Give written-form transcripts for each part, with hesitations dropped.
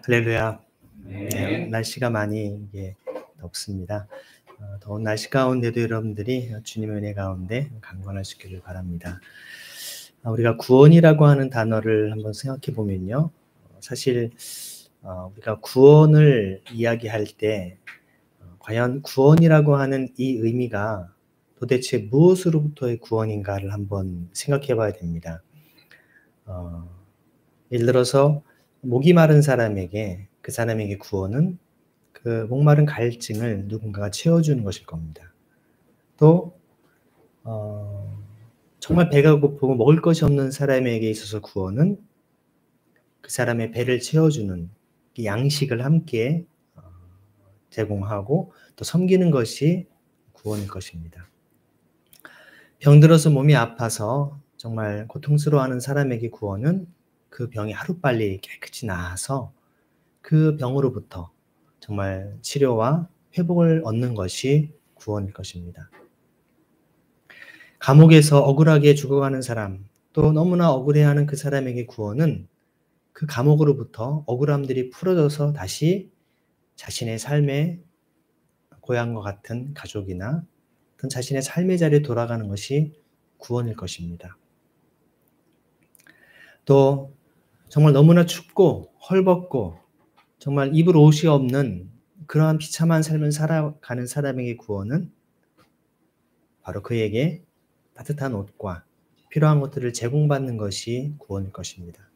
할렐루야. 네. 날씨가 많이 덥습니다. 더운 날씨 가운데도 여러분들이 주님의 은혜 가운데 강건하시기를 바랍니다. 우리가 구원이라고 하는 단어를 한번 생각해 보면요. 사실 우리가 구원을 이야기할 때 과연 구원이라고 하는 이 의미가 도대체 무엇으로부터의 구원인가를 한번 생각해 봐야 됩니다. 예를 들어서 목이 마른 사람에게 그 사람에게 구원은 그 목마른 갈증을 누군가가 채워주는 것일 겁니다. 또 정말 배가 고프고 먹을 것이 없는 사람에게 있어서 구원은 그 사람의 배를 채워주는 양식을 함께 제공하고 또 섬기는 것이 구원일 것입니다. 병들어서 몸이 아파서 정말 고통스러워하는 사람에게 구원은 그 병이 하루빨리 깨끗이 나아서 그 병으로부터 정말 치료와 회복을 얻는 것이 구원일 것입니다. 감옥에서 억울하게 죽어가는 사람, 또 너무나 억울해하는 그 사람에게 구원은 그 감옥으로부터 억울함들이 풀어져서 다시 자신의 삶의 고향과 같은 가족이나 어떤 자신의 삶의 자리에 돌아가는 것이 구원일 것입니다. 또 정말 너무나 춥고 헐벗고 정말 입을 옷이 없는 그러한 비참한 삶을 살아가는 사람에게 구원은 바로 그에게 따뜻한 옷과 필요한 것들을 제공받는 것이 구원일 것입니다.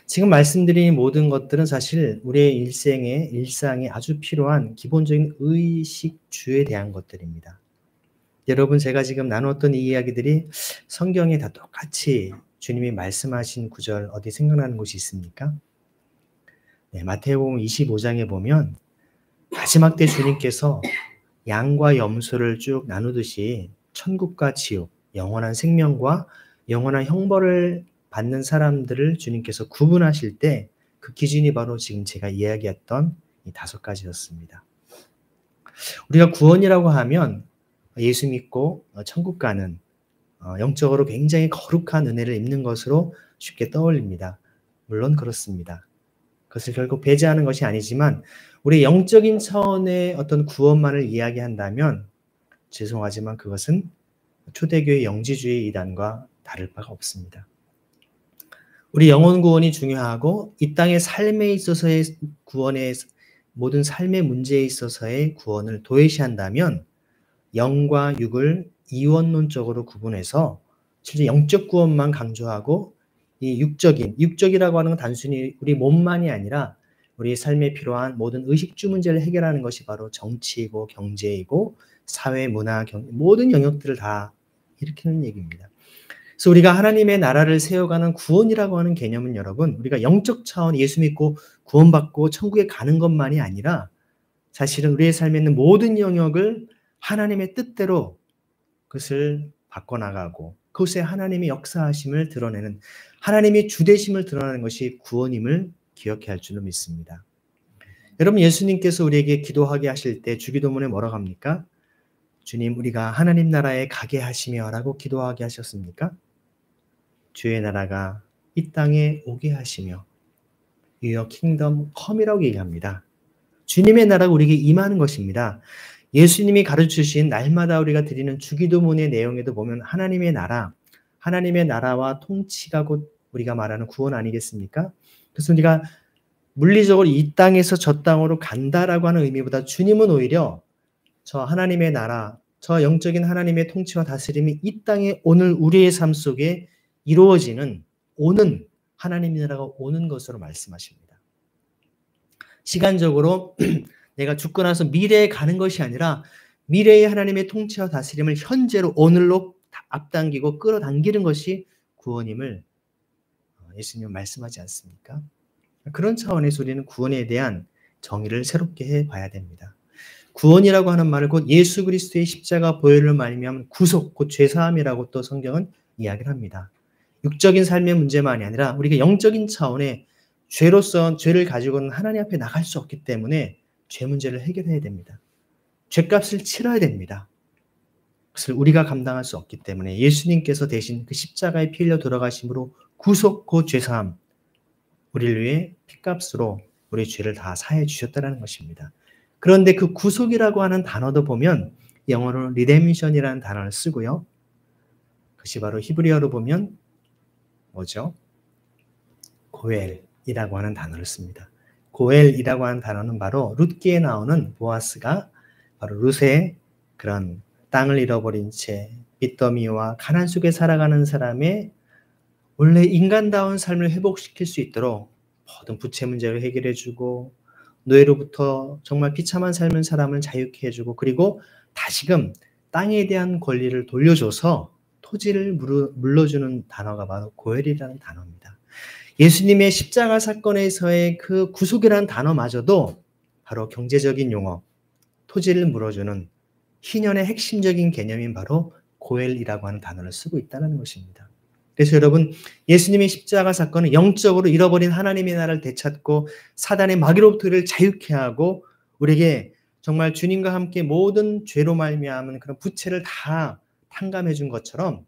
지금 말씀드린 모든 것들은 사실 우리의 일상에 아주 필요한 기본적인 의식주에 대한 것들입니다. 여러분, 제가 지금 나눴던 이 이야기들이 성경에 다 똑같이 주님이 말씀하신 구절 어디 생각나는 곳이 있습니까? 네, 마태복음 25장에 보면 마지막 때 주님께서 양과 염소를 쭉 나누듯이 천국과 지옥, 영원한 생명과 영원한 형벌을 받는 사람들을 주님께서 구분하실 때 그 기준이 바로 지금 제가 이야기했던 이 5가지였습니다. 우리가 구원이라고 하면 예수 믿고 천국 가는 영적으로 굉장히 거룩한 은혜를 입는 것으로 쉽게 떠올립니다. 물론 그렇습니다. 그것을 결국 배제하는 것이 아니지만 우리 영적인 차원의 어떤 구원만을 이야기한다면 죄송하지만 그것은 초대교회 영지주의 이단과 다를 바가 없습니다. 우리 영혼 구원이 중요하고 이 땅의 삶에 있어서의 구원의 모든 삶의 문제에 있어서의 구원을 도외시한다면 영과 육을 이원론적으로 구분해서 실제 영적 구원만 강조하고 이 육적이라고 하는 건 단순히 우리 몸만이 아니라 우리 삶에 필요한 모든 의식주 문제를 해결하는 것이 바로 정치이고 경제이고 사회, 문화, 모든 영역들을 다 일으키는 얘기입니다. 그래서 우리가 하나님의 나라를 세워가는 구원이라고 하는 개념은 여러분, 우리가 영적 차원 예수 믿고 구원받고 천국에 가는 것만이 아니라 사실은 우리의 삶에 있는 모든 영역을 하나님의 뜻대로 그것을 바꿔나가고 그것에 하나님의 역사하심을 드러내는 하나님의 주되심을 드러내는 것이 구원임을 기억해야 할 줄로 믿습니다. 여러분, 예수님께서 우리에게 기도하게 하실 때 주기도문에 뭐라고 합니까? 주님, 우리가 하나님 나라에 가게 하시며 라고 기도하게 하셨습니까? 주의 나라가 이 땅에 오게 하시며 Your kingdom come이라고 얘기합니다. 주님의 나라가 우리에게 임하는 것입니다. 예수님이 가르치신 날마다 우리가 드리는 주기도문의 내용에도 보면 하나님의 나라와 통치가 곧 우리가 말하는 구원 아니겠습니까? 그래서 우리가 물리적으로 이 땅에서 저 땅으로 간다라고 하는 의미보다 주님은 오히려 저 하나님의 나라, 저 영적인 하나님의 통치와 다스림이 이 땅에 오늘 우리의 삶 속에 이루어지는 오는 하나님의 나라가 오는 것으로 말씀하십니다. 시간적으로 내가 죽고 나서 미래에 가는 것이 아니라 미래의 하나님의 통치와 다스림을 현재로 오늘로 앞당기고 끌어당기는 것이 구원임을 예수님은 말씀하지 않습니까? 그런 차원에서 우리는 구원에 대한 정의를 새롭게 해봐야 됩니다. 구원이라고 하는 말을 곧 예수 그리스도의 십자가 보혈로 말미암은 구속, 곧 죄사함이라고 또 성경은 이야기를 합니다. 육적인 삶의 문제만이 아니라 우리가 영적인 차원의 죄를 가지고는 하나님 앞에 나갈 수 없기 때문에 죄 문제를 해결해야 됩니다. 죄값을 치러야 됩니다. 그것을 우리가 감당할 수 없기 때문에 예수님께서 대신 그 십자가에 피 흘려 돌아가심으로 구속, 곧 죄사함, 우리를 위해 피값으로 우리 죄를 다 사해 주셨다는 것입니다. 그런데 그 구속이라고 하는 단어도 보면 영어로 redemption이라는 단어를 쓰고요. 그것이 바로 히브리어로 보면 뭐죠? 고엘이라고 하는 단어를 씁니다. 고엘이라고 하는 단어는 바로 룻기에 나오는 보아스가 바로 룻의 그런 땅을 잃어버린 채 빚더미와 가난 속에 살아가는 사람의 원래 인간다운 삶을 회복시킬 수 있도록 모든 부채 문제를 해결해주고 노예로부터 정말 비참한 삶을 사람을 자유케 해주고 그리고 다시금 땅에 대한 권리를 돌려줘서 토지를 물러주는 단어가 바로 고엘이라는 단어입니다. 예수님의 십자가 사건에서의 그 구속이라는 단어마저도 바로 경제적인 용어, 토지를 물어주는 희년의 핵심적인 개념인 바로 고엘이라고 하는 단어를 쓰고 있다는 것입니다. 그래서 여러분, 예수님의 십자가 사건은 영적으로 잃어버린 하나님의 나라를 되찾고 사단의 마귀로부터 우리를 자유케 하고 우리에게 정말 주님과 함께 모든 죄로 말미암은 그런 부채를 다 탕감해 준 것처럼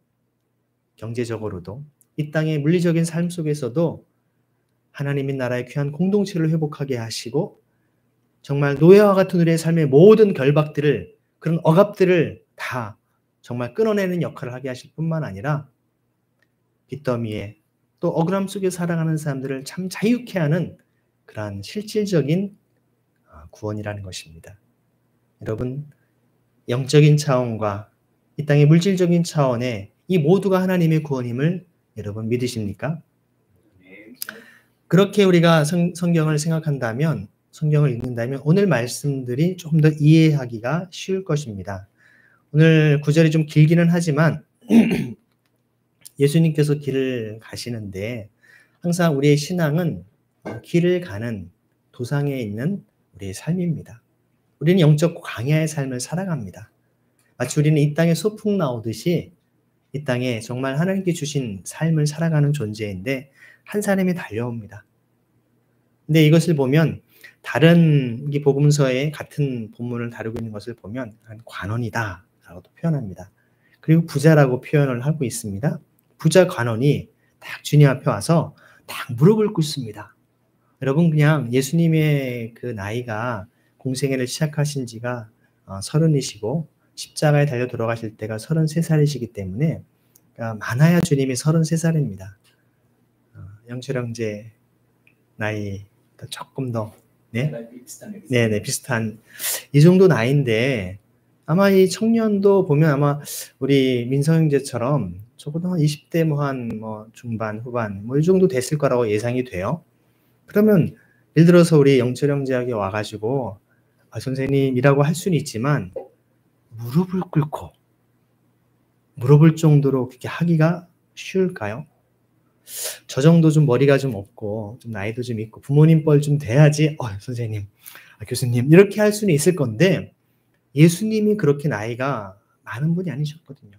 경제적으로도 이 땅의 물리적인 삶 속에서도 하나님의 나라의 귀한 공동체를 회복하게 하시고 정말 노예와 같은 우리의 삶의 모든 결박들을 그런 억압들을 다 정말 끊어내는 역할을 하게 하실 뿐만 아니라 빚더미에 또 억울함 속에 살아가는 사람들을 참 자유케 하는 그러한 실질적인 구원이라는 것입니다. 여러분, 영적인 차원과 이 땅의 물질적인 차원에 이 모두가 하나님의 구원임을 여러분 믿으십니까? 그렇게 우리가 성경을 생각한다면, 성경을 읽는다면 오늘 말씀들이 조금 더 이해하기가 쉬울 것입니다. 오늘 구절이 좀 길기는 하지만 예수님께서 길을 가시는데 항상 우리의 신앙은 길을 가는 도상에 있는 우리의 삶입니다. 우리는 영적 광야의 삶을 살아갑니다. 마치 우리는 이 땅에 소풍 나오듯이 이 땅에 정말 하나님께 주신 삶을 살아가는 존재인데 한 사람이 달려옵니다. 근데 이것을 보면 다른 복음서의 같은 본문을 다루고 있는 것을 보면 관원이다 라고도 표현합니다. 그리고 부자라고 표현을 하고 있습니다. 부자 관원이 딱 주님 앞에 와서 딱 무릎을 꿇습니다. 여러분, 그냥 예수님의 그 나이가 공생애를 시작하신 지가 30이시고 십자가에 달려 돌아가실 때가 33살이시기 때문에 많아야 주님이 33살입니다. 영철 형제 나이 조금 더 네, 비슷한 이 정도 나이인데 아마 이 청년도 보면 아마 우리 민성 형제처럼 적어도 한 20대 한 중반 후반 이 정도 됐을 거라고 예상이 돼요. 그러면 예를 들어서 우리 영철 형제에게 와가지고 선생님이라고 할 수는 있지만 무릎을 꿇고 물어볼 정도로 그렇게 하기가 쉬울까요? 저 정도 좀 머리가 좀 없고 좀 나이도 좀 있고 부모님 뻘 좀 돼야지 선생님, 교수님 이렇게 할 수는 있을 건데 예수님이 그렇게 나이가 많은 분이 아니셨거든요.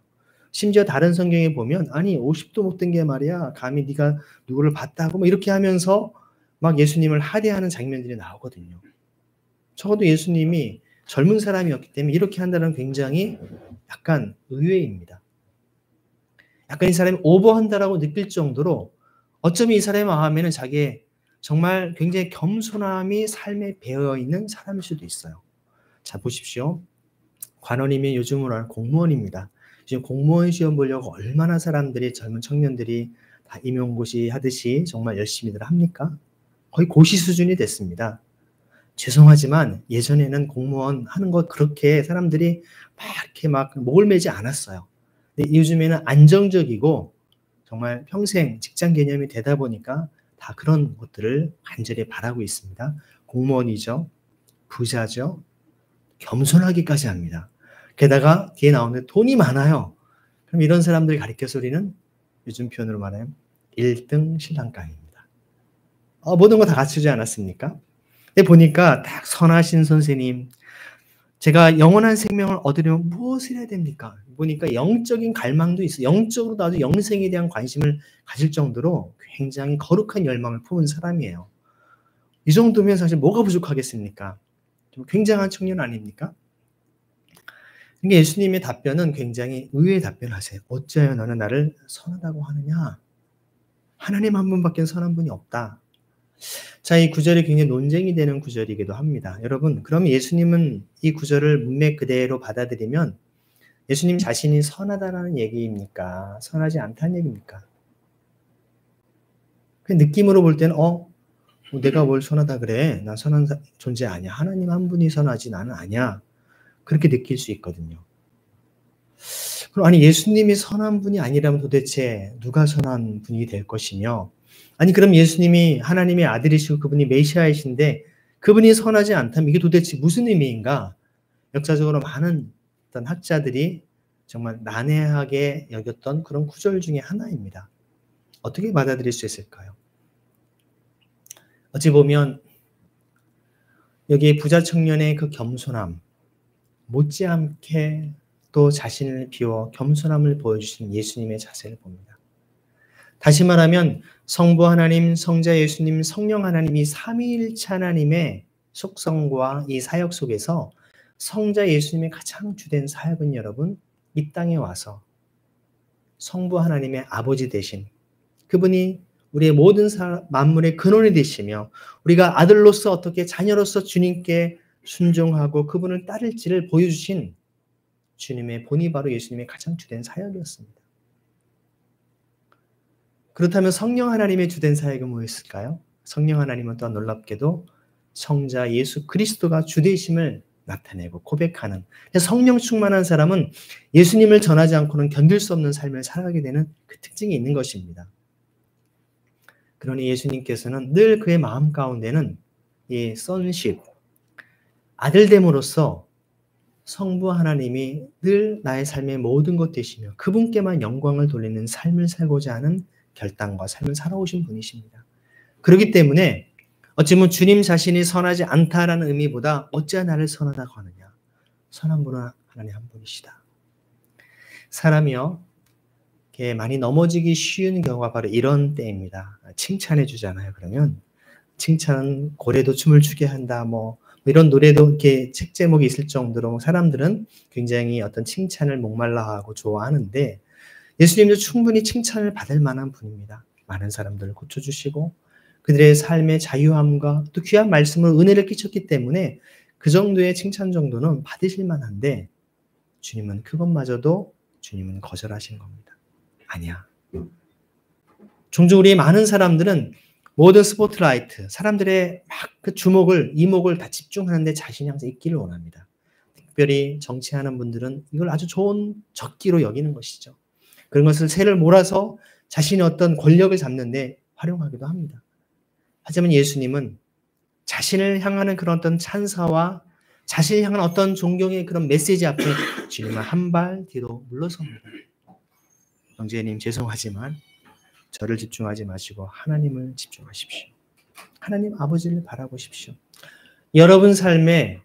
심지어 다른 성경에 보면 50도 못 된 게 말이야 감히 네가 누구를 봤다고 이렇게 하면서 막 예수님을 하대하는 장면들이 나오거든요. 적어도 예수님이 젊은 사람이었기 때문에 이렇게 한다는 굉장히 약간 의외입니다. 약간 이 사람이 오버한다라고 느낄 정도로 어쩌면 이 사람의 마음에는 자기의 정말 굉장히 겸손함이 삶에 배어있는 사람일 수도 있어요. 자, 보십시오. 관원이면 요즘으로 하는 공무원입니다. 지금 공무원 시험 보려고 얼마나 사람들이 젊은 청년들이 다 임용고시 하듯이 정말 열심히들 합니까? 거의 고시 수준이 됐습니다. 죄송하지만 예전에는 공무원 하는 것 그렇게 사람들이 이렇게 목을 매지 않았어요. 근데 요즘에는 안정적이고 정말 평생 직장 개념이 되다 보니까 다 그런 것들을 간절히 바라고 있습니다. 공무원이죠. 부자죠. 겸손하기까지 합니다. 게다가 뒤에 나오는데 돈이 많아요. 그럼 이런 사람들 가리켜서 우리는 요즘 표현으로 말하면 1등 신랑감입니다. 모든 거 다 갖추지 않았습니까? 근데 보니까 딱 선하신 선생님, 제가 영원한 생명을 얻으려면 무엇을 해야 됩니까? 보니까 영적인 갈망도 있어요. 영적으로 나도 영생에 대한 관심을 가질 정도로 굉장히 거룩한 열망을 품은 사람이에요. 이 정도면 사실 뭐가 부족하겠습니까? 좀 굉장한 청년 아닙니까? 그러니까 예수님의 답변은 굉장히 의외의 답변을 하세요. 어찌하여 너는 나를 선하다고 하느냐? 하나님 한 분밖에 선한 분이 없다. 자, 이 구절이 굉장히 논쟁이 되는 구절이기도 합니다. 여러분, 그럼 예수님은 이 구절을 문맥 그대로 받아들이면 예수님 자신이 선하다는 얘기입니까? 선하지 않다는 얘기입니까? 그 느낌으로 볼 때는 내가 뭘 선하다 그래? 난 선한 존재 아니야. 하나님 한 분이 선하지 나는 아니야. 그렇게 느낄 수 있거든요. 그럼 아니 예수님이 선한 분이 아니라면 도대체 누가 선한 분이 될 것이며, 아니 그럼 예수님이 하나님의 아들이시고 그분이 메시아이신데 그분이 선하지 않다면 이게 도대체 무슨 의미인가? 역사적으로 많은 어떤 학자들이 정말 난해하게 여겼던 그런 구절 중에 하나입니다. 어떻게 받아들일 수 있을까요? 어찌 보면 여기 부자 청년의 그 겸손함, 못지않게 또 자신을 비워 겸손함을 보여주신 예수님의 자세를 봅니다. 다시 말하면 성부 하나님, 성자 예수님, 성령 하나님이 삼위일체 하나님의 속성과 이 사역 속에서 성자 예수님의 가장 주된 사역은 여러분, 이 땅에 와서 성부 하나님의 아버지 되신 그분이 우리의 모든 만물의 근원이 되시며 우리가 아들로서 어떻게 자녀로서 주님께 순종하고 그분을 따를지를 보여주신 주님의 본이 바로 예수님의 가장 주된 사역이었습니다. 그렇다면 성령 하나님의 주된 사역은 무엇일까요? 성령 하나님은 또한 놀랍게도 성자 예수 그리스도가 주되심을 나타내고 고백하는, 성령 충만한 사람은 예수님을 전하지 않고는 견딜 수 없는 삶을 살아가게 되는 그 특징이 있는 것입니다. 그러니 예수님께서는 늘 그의 마음 가운데는 이 sonship, 아들됨으로써 성부 하나님이 늘 나의 삶의 모든 것 되시며 그분께만 영광을 돌리는 삶을 살고자 하는 결단과 삶을 살아오신 분이십니다. 그렇기 때문에 어찌 보면 주님 자신이 선하지 않다라는 의미보다 어찌 나를 선하다고 하느냐. 선한 분은 하나님 한 분이시다. 사람이요, 많이 넘어지기 쉬운 경우가 바로 이런 때입니다. 칭찬해 주잖아요. 그러면 칭찬은 고래도 춤을 추게 한다. 이런 노래도 이렇게 책 제목이 있을 정도로 사람들은 굉장히 어떤 칭찬을 목말라하고 좋아하는데 예수님도 충분히 칭찬을 받을 만한 분입니다. 많은 사람들을 고쳐주시고 그들의 삶의 자유함과 또 귀한 말씀으로 은혜를 끼쳤기 때문에 그 정도의 칭찬 정도는 받으실 만한데 주님은 그것마저도 주님은 거절하신 겁니다. 아니야. 종종 우리 많은 사람들은 모든 스포트라이트, 사람들의 막 그 주목을, 이목을 다 집중하는데 자신이 항상 있기를 원합니다. 특별히 정치하는 분들은 이걸 아주 좋은 적기로 여기는 것이죠. 그런 것을 새를 몰아서 자신의 어떤 권력을 잡는데 활용하기도 합니다. 하지만 예수님은 자신을 향하는 그런 어떤 찬사와 자신을 향한 어떤 존경의 그런 메시지 앞에 주님은 한 발 뒤로 물러섭니다. 형제님 죄송하지만 저를 집중하지 마시고 하나님을 집중하십시오. 하나님 아버지를 바라보십시오. 여러분 삶에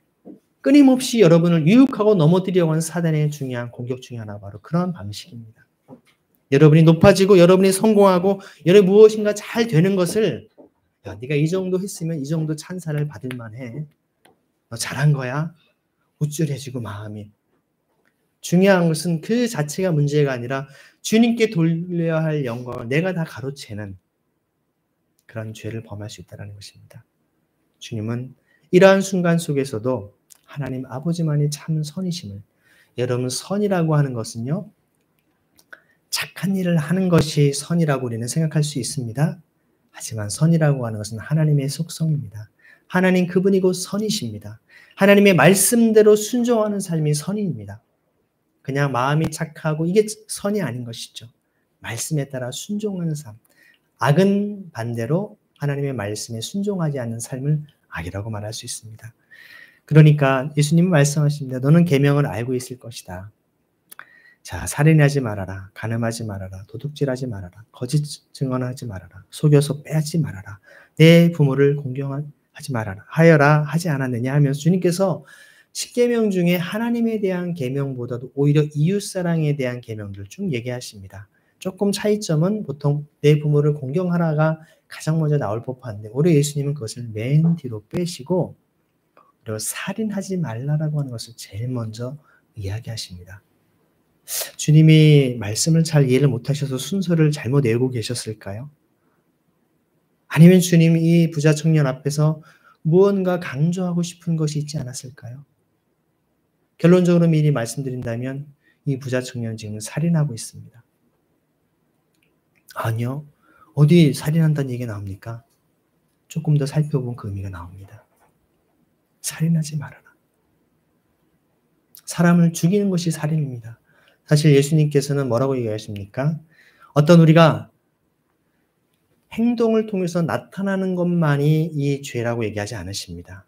끊임없이 여러분을 유혹하고 넘어뜨리려고 하는 사단의 중요한 공격 중에 하나 바로 그런 방식입니다. 여러분이 높아지고 여러분이 성공하고 여러분이 무엇인가 잘 되는 것을 야, 네가 이 정도 했으면 이 정도 찬사를 받을 만해. 너 잘한 거야? 우쭐해지고 마음이. 중요한 것은 그 자체가 문제가 아니라 주님께 돌려야 할 영광을 내가 다 가로채는 그런 죄를 범할 수 있다는 것입니다. 주님은 이러한 순간 속에서도 하나님 아버지만이 참 선이심을, 여러분 선이라고 하는 것은요, 착한 일을 하는 것이 선이라고 우리는 생각할 수 있습니다. 하지만 선이라고 하는 것은 하나님의 속성입니다. 하나님 그분이 곧 선이십니다. 하나님의 말씀대로 순종하는 삶이 선입니다. 그냥 마음이 착하고 이게 선이 아닌 것이죠. 말씀에 따라 순종하는 삶. 악은 반대로 하나님의 말씀에 순종하지 않는 삶을 악이라고 말할 수 있습니다. 그러니까 예수님은 말씀하십니다. 너는 계명을 알고 있을 것이다. 자, 살인하지 말아라. 간음하지 말아라. 도둑질하지 말아라. 거짓 증언하지 말아라. 속여서 빼앗지 말아라. 내 부모를 공경하지 말아라. 하여라 하지 않았느냐 하면서 주님께서 10계명 중에 하나님에 대한 계명보다도 오히려 이웃사랑에 대한 계명들을 쭉 얘기하십니다. 조금 차이점은 보통 내 부모를 공경하라가 가장 먼저 나올 법한데 오히려 예수님은 그것을 맨 뒤로 빼시고 그리고 살인하지 말라라고 하는 것을 제일 먼저 이야기하십니다. 주님이 말씀을 잘 이해를 못하셔서 순서를 잘못 외우고 계셨을까요? 아니면 주님이 이 부자 청년 앞에서 무언가 강조하고 싶은 것이 있지 않았을까요? 결론적으로 미리 말씀드린다면 이 부자 청년 지금 살인하고 있습니다. 아니요. 어디 살인한다는 얘기가 나옵니까? 조금 더 살펴보면 그 의미가 나옵니다. 살인하지 말아라. 사람을 죽이는 것이 살인입니다. 사실 예수님께서는 뭐라고 얘기하십니까? 어떤 우리가 행동을 통해서 나타나는 것만이 이 죄라고 얘기하지 않으십니다.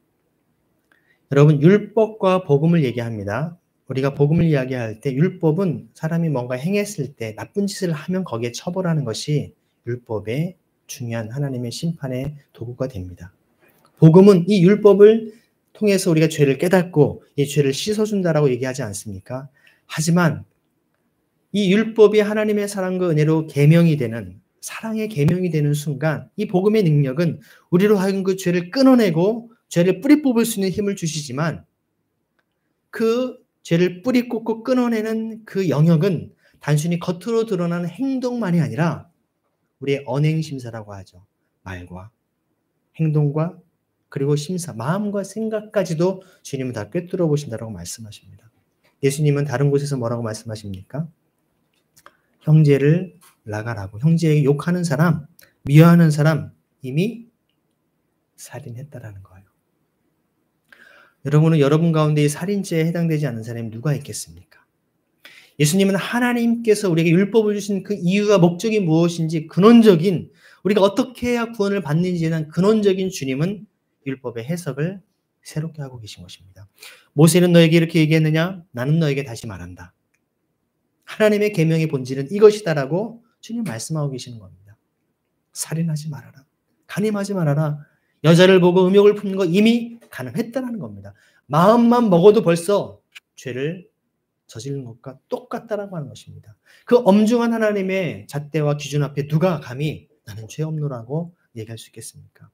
여러분, 율법과 복음을 얘기합니다. 우리가 복음을 이야기할 때 율법은 사람이 뭔가 행했을 때 나쁜 짓을 하면 거기에 처벌하는 것이 율법의 중요한 하나님의 심판의 도구가 됩니다. 복음은 이 율법을 통해서 우리가 죄를 깨닫고 이 죄를 씻어준다라고 얘기하지 않습니까? 하지만 이 율법이 하나님의 사랑과 은혜로 계명이 되는, 사랑의 계명이 되는 순간 이 복음의 능력은 우리로 하여금 그 죄를 끊어내고 죄를 뿌리 뽑을 수 있는 힘을 주시지만 그 죄를 뿌리 꽂고 끊어내는 그 영역은 단순히 겉으로 드러나는 행동만이 아니라 우리의 언행심사라고 하죠. 말과 행동과 그리고 심사, 마음과 생각까지도 주님은 다 꿰뚫어 보신다고 말씀하십니다. 예수님은 다른 곳에서 뭐라고 말씀하십니까? 형제를 나가라고. 형제에게 욕하는 사람, 미워하는 사람 이미 살인했다라는 거예요. 여러분은 여러분 가운데 이 살인죄에 해당되지 않는 사람이 누가 있겠습니까? 예수님은 하나님께서 우리에게 율법을 주신 그 이유와 목적이 무엇인지 근원적인, 우리가 어떻게 해야 구원을 받는지에 대한 근원적인 주님은 율법의 해석을 새롭게 하고 계신 것입니다. 모세는 너에게 이렇게 얘기했느냐? 나는 너에게 다시 말한다. 하나님의 계명의 본질은 이것이다라고 주님 말씀하고 계시는 겁니다. 살인하지 말아라. 간임하지 말아라. 여자를 보고 음욕을 품는 거 이미 가능했다는 겁니다. 마음만 먹어도 벌써 죄를 저지른 것과 똑같다라고 하는 것입니다. 그 엄중한 하나님의 잣대와 기준 앞에 누가 감히 나는 죄 없노라고 얘기할 수 있겠습니까?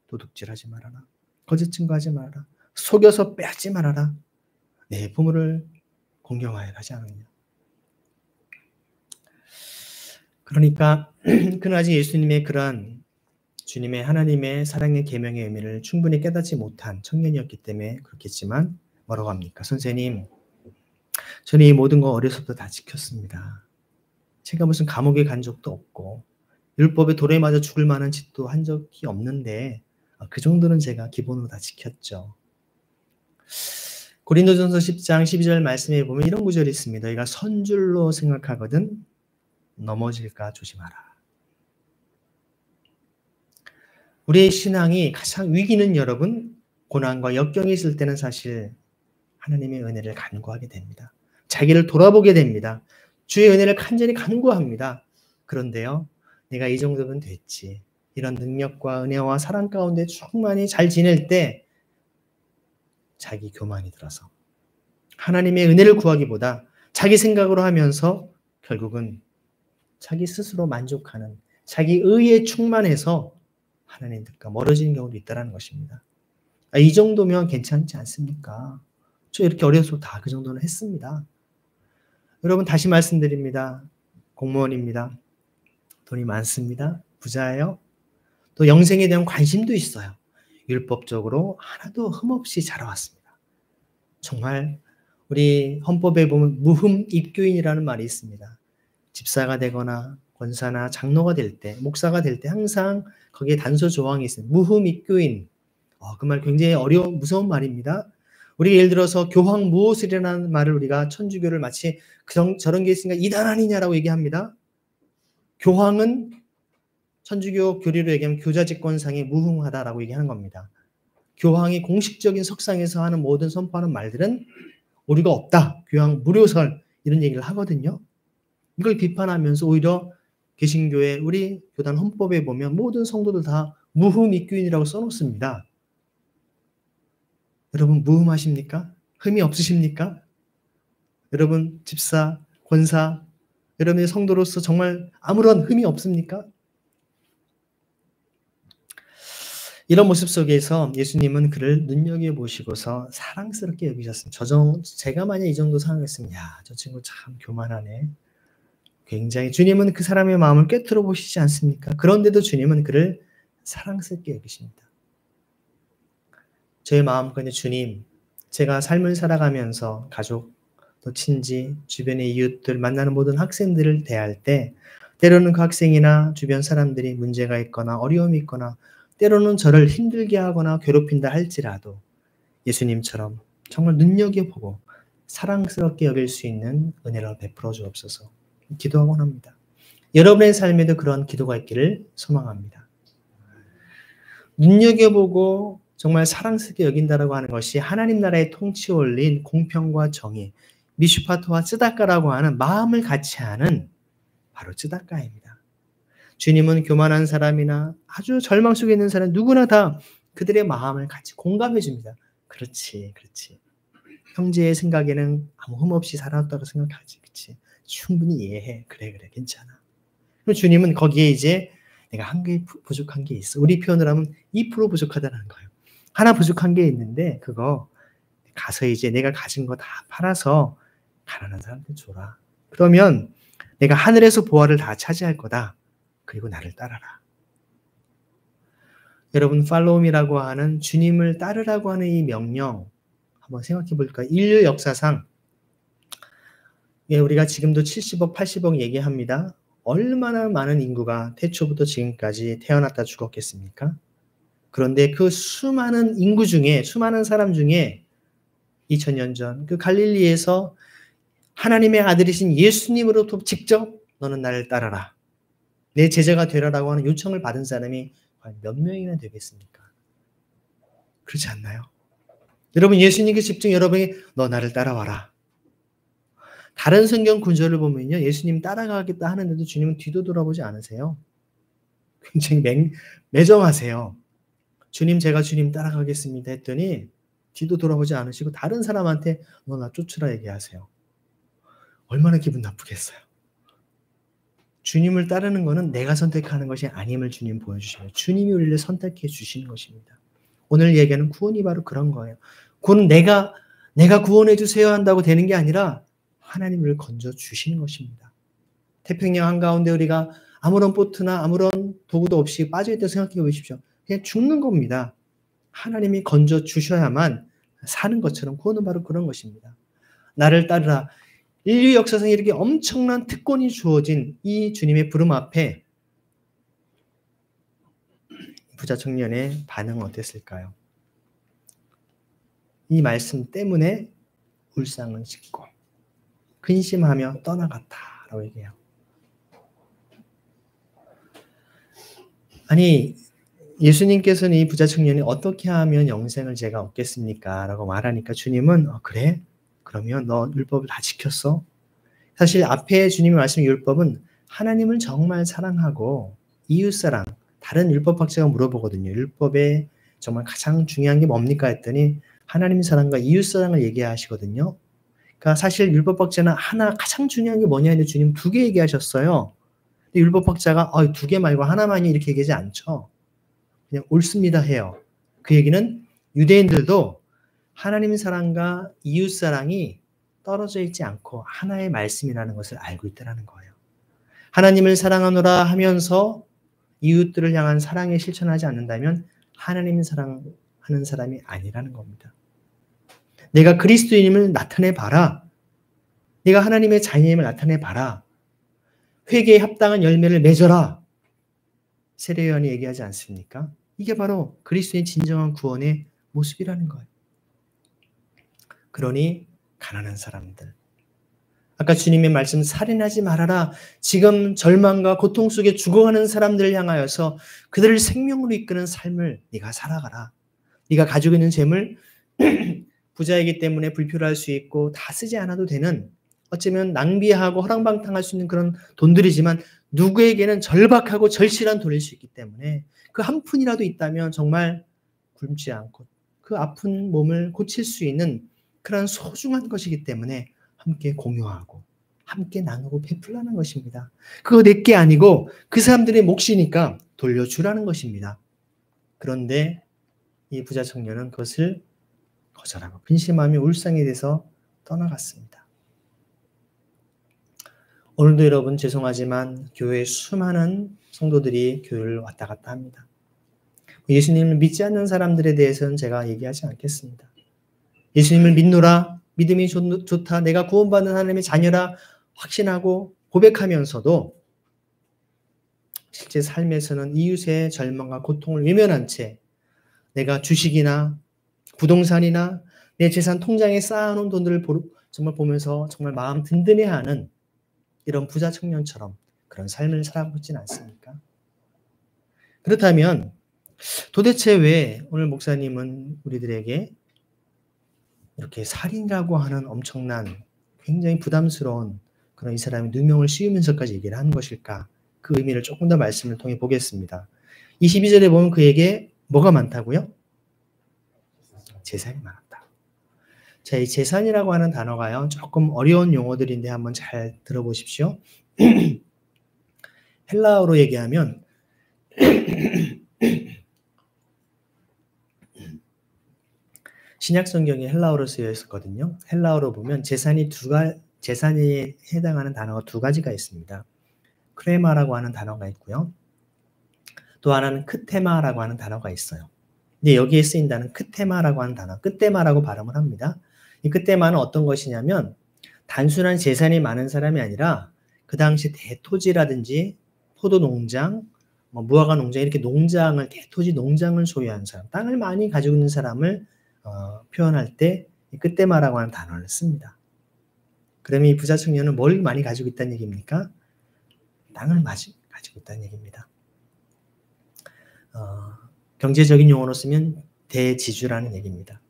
도둑질하지 말아라. 거짓 증거하지 말아라. 속여서 빼앗지 말아라. 내 부모를 공경하여라 하지 않느냐. 그러니까 그는 아직 예수님의 그러한 주님의 하나님의 사랑의 계명의 의미를 충분히 깨닫지 못한 청년이었기 때문에 그렇겠지만 뭐라고 합니까? 선생님, 저는 이 모든 거 어려서부터 다 지켰습니다. 제가 무슨 감옥에 간 적도 없고 율법에 돌에 맞아 죽을 만한 짓도 한 적이 없는데 그 정도는 제가 기본으로 다 지켰죠. 고린도전서 10장 12절 말씀에 보면 이런 구절이 있습니다. 너희가 선줄로 생각하거든 넘어질까 조심하라. 우리의 신앙이 가장 위기는 여러분, 고난과 역경이 있을 때는 사실 하나님의 은혜를 간구하게 됩니다. 자기를 돌아보게 됩니다. 주의 은혜를 간절히 간구합니다. 그런데요, 내가 이 정도면 됐지. 이런 능력과 은혜와 사랑 가운데 충만히 잘 지낼 때 자기 교만이 들어서 하나님의 은혜를 구하기보다 자기 생각으로 하면서 결국은 자기 스스로 만족하는 자기 의에 충만해서 하나님들과 멀어지는 경우도 있다는 것입니다. 이 정도면 괜찮지 않습니까? 저 이렇게 어려서 다 그 정도는 했습니다. 여러분 다시 말씀드립니다. 공무원입니다. 돈이 많습니다. 부자예요. 또 영생에 대한 관심도 있어요. 율법적으로 하나도 흠없이 자라왔습니다. 정말 우리 헌법에 보면 무흠입교인이라는 말이 있습니다. 집사가 되거나 권사나 장로가 될 때, 목사가 될 때 항상 거기에 단서 조항이 있어요. 무흠입교인. 그 말 굉장히 무서운 말입니다. 우리가 예를 들어서 교황 무엇이라는 말을 우리가 천주교를 마치 저런 게 있으니까 이단 아니냐라고 얘기합니다. 교황은 천주교 교리로 얘기하면 교자직권상에 무흠하다라고 얘기하는 겁니다. 교황이 공식적인 석상에서 하는 모든 선포하는 말들은 오류가 없다. 교황 무료설 이런 얘기를 하거든요. 이걸 비판하면서 오히려 개신교의 우리 교단 헌법에 보면 모든 성도들 다 무흠입교인이라고 써놓습니다. 여러분 무흠하십니까? 흠이 없으십니까? 여러분 집사, 권사, 여러분의 성도로서 정말 아무런 흠이 없습니까? 이런 모습 속에서 예수님은 그를 눈여겨보시고서 사랑스럽게 여기셨습니다. 제가 만약 이 정도 상황했으면 저 친구 참 교만하네. 굉장히 주님은 그 사람의 마음을 꿰뚫어 보시지 않습니까? 그런데도 주님은 그를 사랑스럽게 여기십니다. 저의 마음껏 주님, 제가 삶을 살아가면서 가족, 또 친지, 주변의 이웃들, 만나는 모든 학생들을 대할 때 때로는 그 학생이나 주변 사람들이 문제가 있거나 어려움이 있거나 때로는 저를 힘들게 하거나 괴롭힌다 할지라도 예수님처럼 정말 눈여겨보고 사랑스럽게 여길 수 있는 은혜를 베풀어 주옵소서 기도하곤 합니다. 여러분의 삶에도 그런 기도가 있기를 소망합니다. 눈여겨보고 정말 사랑스럽게 여긴다라고 하는 것이 하나님 나라의 통치 원리인 공평과 정의, 미슈파토와 쯔다까라고 하는 마음을 같이 하는 바로 쯔다까입니다. 주님은 교만한 사람이나 아주 절망 속에 있는 사람 누구나 다 그들의 마음을 같이 공감해 줍니다. 그렇지, 그렇지. 형제의 생각에는 아무 흠 없이 살아왔다고 생각하지, 그렇지. 충분히 이해해. 그래, 그래, 괜찮아. 그럼 주님은 거기에 이제 내가 한 개 부족한 게 있어. 우리 표현을 하면 2% 부족하다는 거예요. 하나 부족한 게 있는데 그거 가서 이제 내가 가진 거 다 팔아서 가난한 사람들 줘라. 그러면 내가 하늘에서 보화를 다 차지할 거다. 그리고 나를 따라라. 여러분 팔로우미라고 하는 주님을 따르라고 하는 이 명령 한번 생각해 볼까요? 인류 역사상 우리가 지금도 70억, 80억 얘기합니다. 얼마나 많은 인구가 태초부터 지금까지 태어났다 죽었겠습니까? 그런데 그 수많은 인구 중에 수많은 사람 중에 2000년 전 그 갈릴리에서 하나님의 아들이신 예수님으로부터 직접 너는 나를 따라라. 내 제자가 되라라고 하는 요청을 받은 사람이 과연 몇 명이나 되겠습니까? 그렇지 않나요? 여러분 예수님께 집중 여러분이 너 나를 따라와라. 다른 성경 구절을 보면요. 예수님 따라가겠다 하는데도 주님은 뒤도 돌아보지 않으세요. 굉장히 매정하세요. 주님 제가 주님 따라가겠습니다 했더니 뒤도 돌아보지 않으시고 다른 사람한테 너 나 쫓으라 얘기하세요. 얼마나 기분 나쁘겠어요. 주님을 따르는 것은 내가 선택하는 것이 아님을 주님 보여주시면 주님이 우리를 선택해 주시는 것입니다. 오늘 얘기하는 구원이 바로 그런 거예요. 구원은 내가 구원해 주세요 한다고 되는 게 아니라 하나님을 건져 주시는 것입니다. 태평양 한가운데 우리가 아무런 보트나 아무런 도구도 없이 빠져있다고 생각해 보십시오. 그냥 죽는 겁니다. 하나님이 건져 주셔야만 사는 것처럼 구원은 바로 그런 것입니다. 나를 따르라. 인류 역사상 이렇게 엄청난 특권이 주어진 이 주님의 부름 앞에 부자 청년의 반응은 어땠을까요? 이 말씀 때문에 울상을 짓고 근심하며 떠나갔다라고 얘기해요. 아니 예수님께서는 이 부자 청년이 어떻게 하면 영생을 제가 얻겠습니까? 라고 말하니까 주님은 그래? 그러면 너 율법을 다 지켰어? 사실 앞에 주님이 말씀 율법은 하나님을 정말 사랑하고 이웃사랑, 다른 율법학자가 물어보거든요. 율법에 정말 가장 중요한 게 뭡니까? 했더니 하나님 사랑과 이웃사랑을 얘기하시거든요. 그러니까 사실 율법학자는 하나 가장 중요한 게 뭐냐 했는데 주님 2개 얘기하셨어요. 근데 율법학자가 2개 말고 하나만이 이렇게 얘기하지 않죠. 그냥 옳습니다 해요. 그 얘기는 유대인들도 하나님 사랑과 이웃 사랑이 떨어져 있지 않고 하나의 말씀이라는 것을 알고 있다는 거예요. 하나님을 사랑하노라 하면서 이웃들을 향한 사랑에 실천하지 않는다면 하나님 사랑하는 사람이 아니라는 겁니다. 내가 그리스도인임을 나타내봐라. 내가 하나님의 자녀임을 나타내봐라. 회개에 합당한 열매를 맺어라. 세례요한이 얘기하지 않습니까? 이게 바로 그리스도의 진정한 구원의 모습이라는 거예요. 그러니 가난한 사람들. 아까 주님의 말씀 살인하지 말아라. 지금 절망과 고통 속에 죽어가는 사람들을 향하여서 그들을 생명으로 이끄는 삶을 네가 살아가라. 네가 가지고 있는 재물 부자이기 때문에 불필요할 수 있고 다 쓰지 않아도 되는 어쩌면 낭비하고 허랑방탕할 수 있는 그런 돈들이지만 누구에게는 절박하고 절실한 돈일 수 있기 때문에 그 한 푼이라도 있다면 정말 굶지 않고 그 아픈 몸을 고칠 수 있는 그런 소중한 것이기 때문에 함께 공유하고 함께 나누고 베풀라는 것입니다. 그거 내게 아니고 그 사람들의 몫이니까 돌려주라는 것입니다. 그런데 이 부자 청년은 그것을 거절하고 근심하며 울상에 대해서 떠나갔습니다. 오늘도 여러분 죄송하지만 교회에 수많은 성도들이 교회를 왔다 갔다 합니다. 예수님을 믿지 않는 사람들에 대해서는 제가 얘기하지 않겠습니다. 예수님을 믿노라, 믿음이 좋다, 내가 구원받는 하나님의 자녀라 확신하고 고백하면서도 실제 삶에서는 이웃의 절망과 고통을 외면한 채 내가 주식이나 부동산이나 내 재산 통장에 쌓아놓은 돈들을 정말 보면서 정말 마음 든든해하는 이런 부자 청년처럼 그런 삶을 살아보고 있지는 않습니까? 그렇다면 도대체 왜 오늘 목사님은 우리들에게 이렇게 살인이라고 하는 엄청난 굉장히 부담스러운 그런 이 사람의 누명을 씌우면서까지 얘기를 하는 것일까? 그 의미를 조금 더 말씀을 통해 보겠습니다. 22절에 보면 그에게 뭐가 많다고요? 재산이 많았다. 자, 이 재산이라고 하는 단어가요, 조금 어려운 용어들인데 한번 잘 들어보십시오. 헬라어로 얘기하면 신약 성경에 헬라어로 쓰여 있었거든요. 헬라어로 보면 재산에 해당하는 단어가 두 가지가 있습니다. 크레마라고 하는 단어가 있고요. 또 하나는 크테마라고 하는 단어가 있어요. 근데 여기에 쓰인다는 크테마라고 하는 단어, 끝테마라고 발음을 합니다. 이 끝테마는 어떤 것이냐면 단순한 재산이 많은 사람이 아니라 그 당시 대토지라든지 포도농장, 무화과 농장, 이렇게 농장을, 대토지 농장을 소유한 사람, 땅을 많이 가지고 있는 사람을 표현할 때 이 끝테마라고 하는 단어를 씁니다. 그러면 이 부자 청년은 뭘 많이 가지고 있다는 얘기입니까? 땅을 가지고 있다는 얘기입니다. 경제적인 용어로 쓰면 대지주라는 얘기입니다.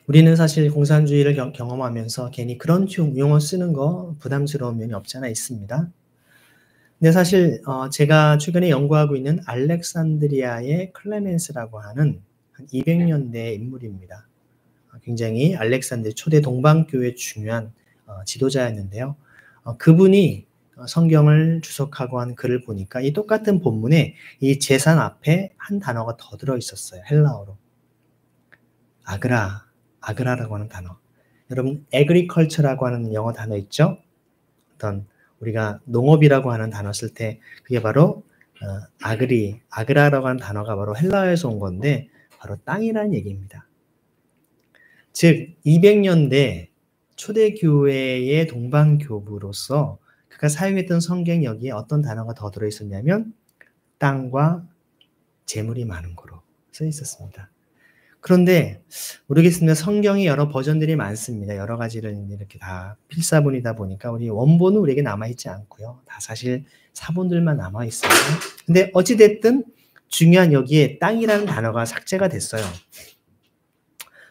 우리는 사실 공산주의를 경험하면서 괜히 그런 용어 쓰는 거 부담스러운 면이 없지 않아 있습니다. 근데 사실 제가 최근에 연구하고 있는 알렉산드리아의 클레멘스라고 하는 한 200년대의 인물입니다. 굉장히 알렉산드리아 초대 동방교회 중요한 지도자였는데요. 그분이 성경을 주석하고 한 글을 보니까 이 똑같은 본문에 이 재산 앞에 한 단어가 더 들어있었어요. 헬라어로. 아그라라고 하는 단어. 여러분, agriculture라고 하는 영어 단어 있죠? 어떤 우리가 농업이라고 하는 단어 쓸 때 그게 바로 아그라라고 하는 단어가 바로 헬라어에서 온 건데 바로 땅이라는 얘기입니다. 즉 200년대 초대교회의 동방교부로서 그가 사용했던 성경 여기에 어떤 단어가 더 들어있었냐면 땅과 재물이 많은 거로 써 있었습니다. 그런데 모르겠습니다. 성경이 여러 버전들이 많습니다. 여러 가지를 이렇게 다 필사본이다 보니까 우리 원본은 우리에게 남아있지 않고요. 다 사실 사본들만 남아있어요. 근데 어찌됐든 중요한 여기에 땅이라는 단어가 삭제가 됐어요.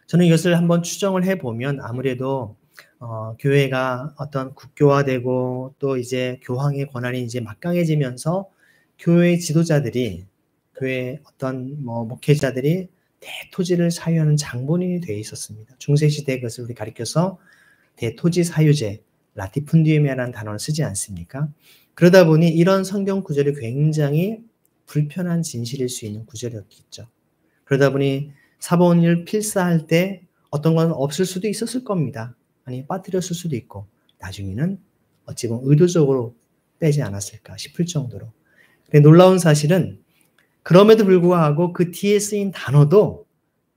저는 이것을 한번 추정을 해보면 아무래도 교회가 어떤 국교화되고 또 이제 교황의 권한이 이제 막강해지면서 교회 지도자들이, 교회 어떤 목회자들이 대토지를 사유하는 장본인이 되어 있었습니다. 중세시대 그것을 우리 가리켜서 대토지 사유제, 라티푼디움이라는 단어를 쓰지 않습니까? 그러다 보니 이런 성경 구절이 굉장히 불편한 진실일 수 있는 구절이었겠죠. 그러다 보니 사본을 필사할 때 어떤 건 없을 수도 있었을 겁니다. 아니 빠뜨렸을 수도 있고 나중에는 어찌 보면 의도적으로 빼지 않았을까 싶을 정도로. 놀라운 사실은 그럼에도 불구하고 그 뒤에 쓰인 단어도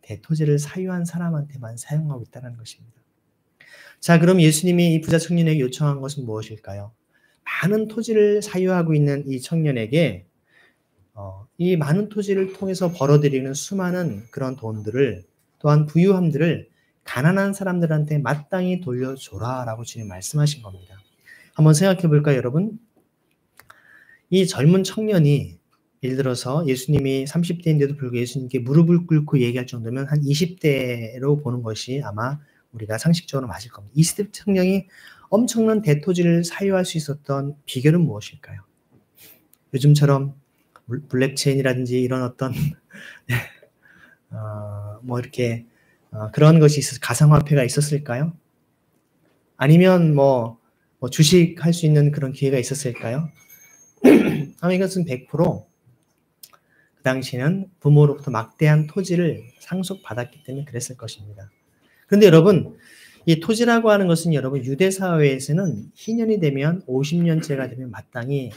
대토지를 사유한 사람한테만 사용하고 있다는 것입니다. 자, 그럼 예수님이 이 부자 청년에게 요청한 것은 무엇일까요? 많은 토지를 사유하고 있는 이 청년에게 이 많은 토지를 통해서 벌어들이는 수많은 그런 돈들을, 또한 부유함들을 가난한 사람들한테 마땅히 돌려줘라라고 주님 말씀하신 겁니다. 한번 생각해 볼까요, 여러분? 이 젊은 청년이 예를 들어서 예수님이 30대인데도 불구하고 예수님께 무릎을 꿇고 얘기할 정도면 한 20대로 보는 것이 아마 우리가 상식적으로 맞을 겁니다. 20대 청년이 엄청난 대토지를 사유할 수 있었던 비결은 무엇일까요? 요즘처럼 블랙체인이라든지 이런 어떤 이렇게 그런 것이 가상화폐가 있었을까요? 아니면 주식 할 수 있는 그런 기회가 있었을까요? 아마 이것은 100% 그 당시에는 부모로부터 막대한 토지를 상속받았기 때문에 그랬을 것입니다. 그런데 여러분, 이 토지라고 하는 것은 여러분 유대 사회에서는 희년이 되면 50년째가 되면 마땅히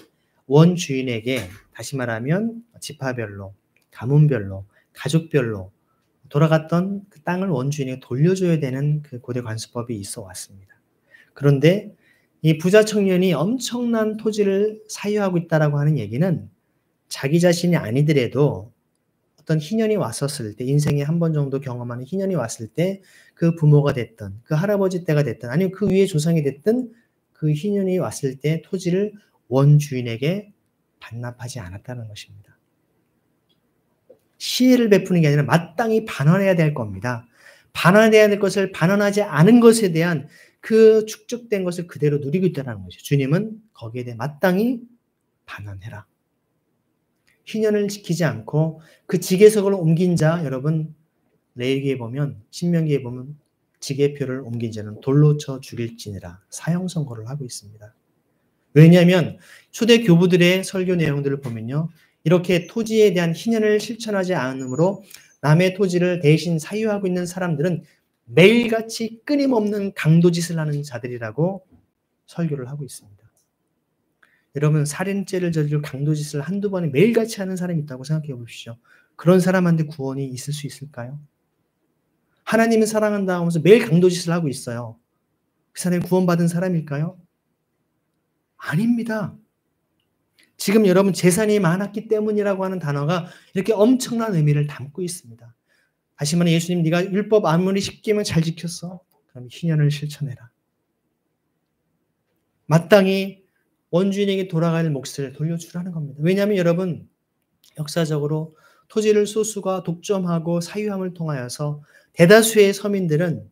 원주인에게, 다시 말하면 지파별로, 가문별로, 가족별로 돌아갔던 그 땅을 원주인에게 돌려줘야 되는 그 고대 관습법이 있어 왔습니다. 그런데 이 부자 청년이 엄청난 토지를 사유하고 있다라고 하는 얘기는 자기 자신이 아니더라도 어떤 희년이 왔었을 때, 인생에 한 번 정도 경험하는 희년이 왔을 때 그 부모가 됐든 그 할아버지 때가 됐든 아니면 그 위에 조상이 됐든 그 희년이 왔을 때 토지를 원주인에게 반납하지 않았다는 것입니다. 시혜를 베푸는 게 아니라 마땅히 반환해야 될 겁니다. 반환해야 될 것을 반환하지 않은 것에 대한 그 축적된 것을 그대로 누리고 있다는 것이죠. 주님은 거기에 대해 마땅히 반환해라. 희년을 지키지 않고 그 지게석을 옮긴 자, 여러분 레위기에 보면, 신명기에 보면 지게표를 옮긴 자는 돌로 쳐 죽일지니라 사형 선고를 하고 있습니다. 왜냐하면 초대 교부들의 설교 내용들을 보면요, 이렇게 토지에 대한 희년을 실천하지 않으므로 남의 토지를 대신 사유하고 있는 사람들은 매일같이 끊임없는 강도짓을 하는 자들이라고 설교를 하고 있습니다. 여러분, 살인죄를 저지르고 강도짓을 한두 번에 매일같이 하는 사람이 있다고 생각해 보십시오. 그런 사람한테 구원이 있을 수 있을까요? 하나님을 사랑한다 하면서 매일 강도짓을 하고 있어요. 그 사람이 구원받은 사람일까요? 아닙니다. 지금 여러분 재산이 많았기 때문이라고 하는 단어가 이렇게 엄청난 의미를 담고 있습니다. 다시 말해 예수님, 네가 율법 아무리 10계명 잘 지켰어. 그럼 희년을 실천해라. 마땅히 원주인에게 돌아갈 몫을 돌려주라는 겁니다. 왜냐하면 여러분, 역사적으로 토지를 소수가 독점하고 사유함을 통하여서 대다수의 서민들은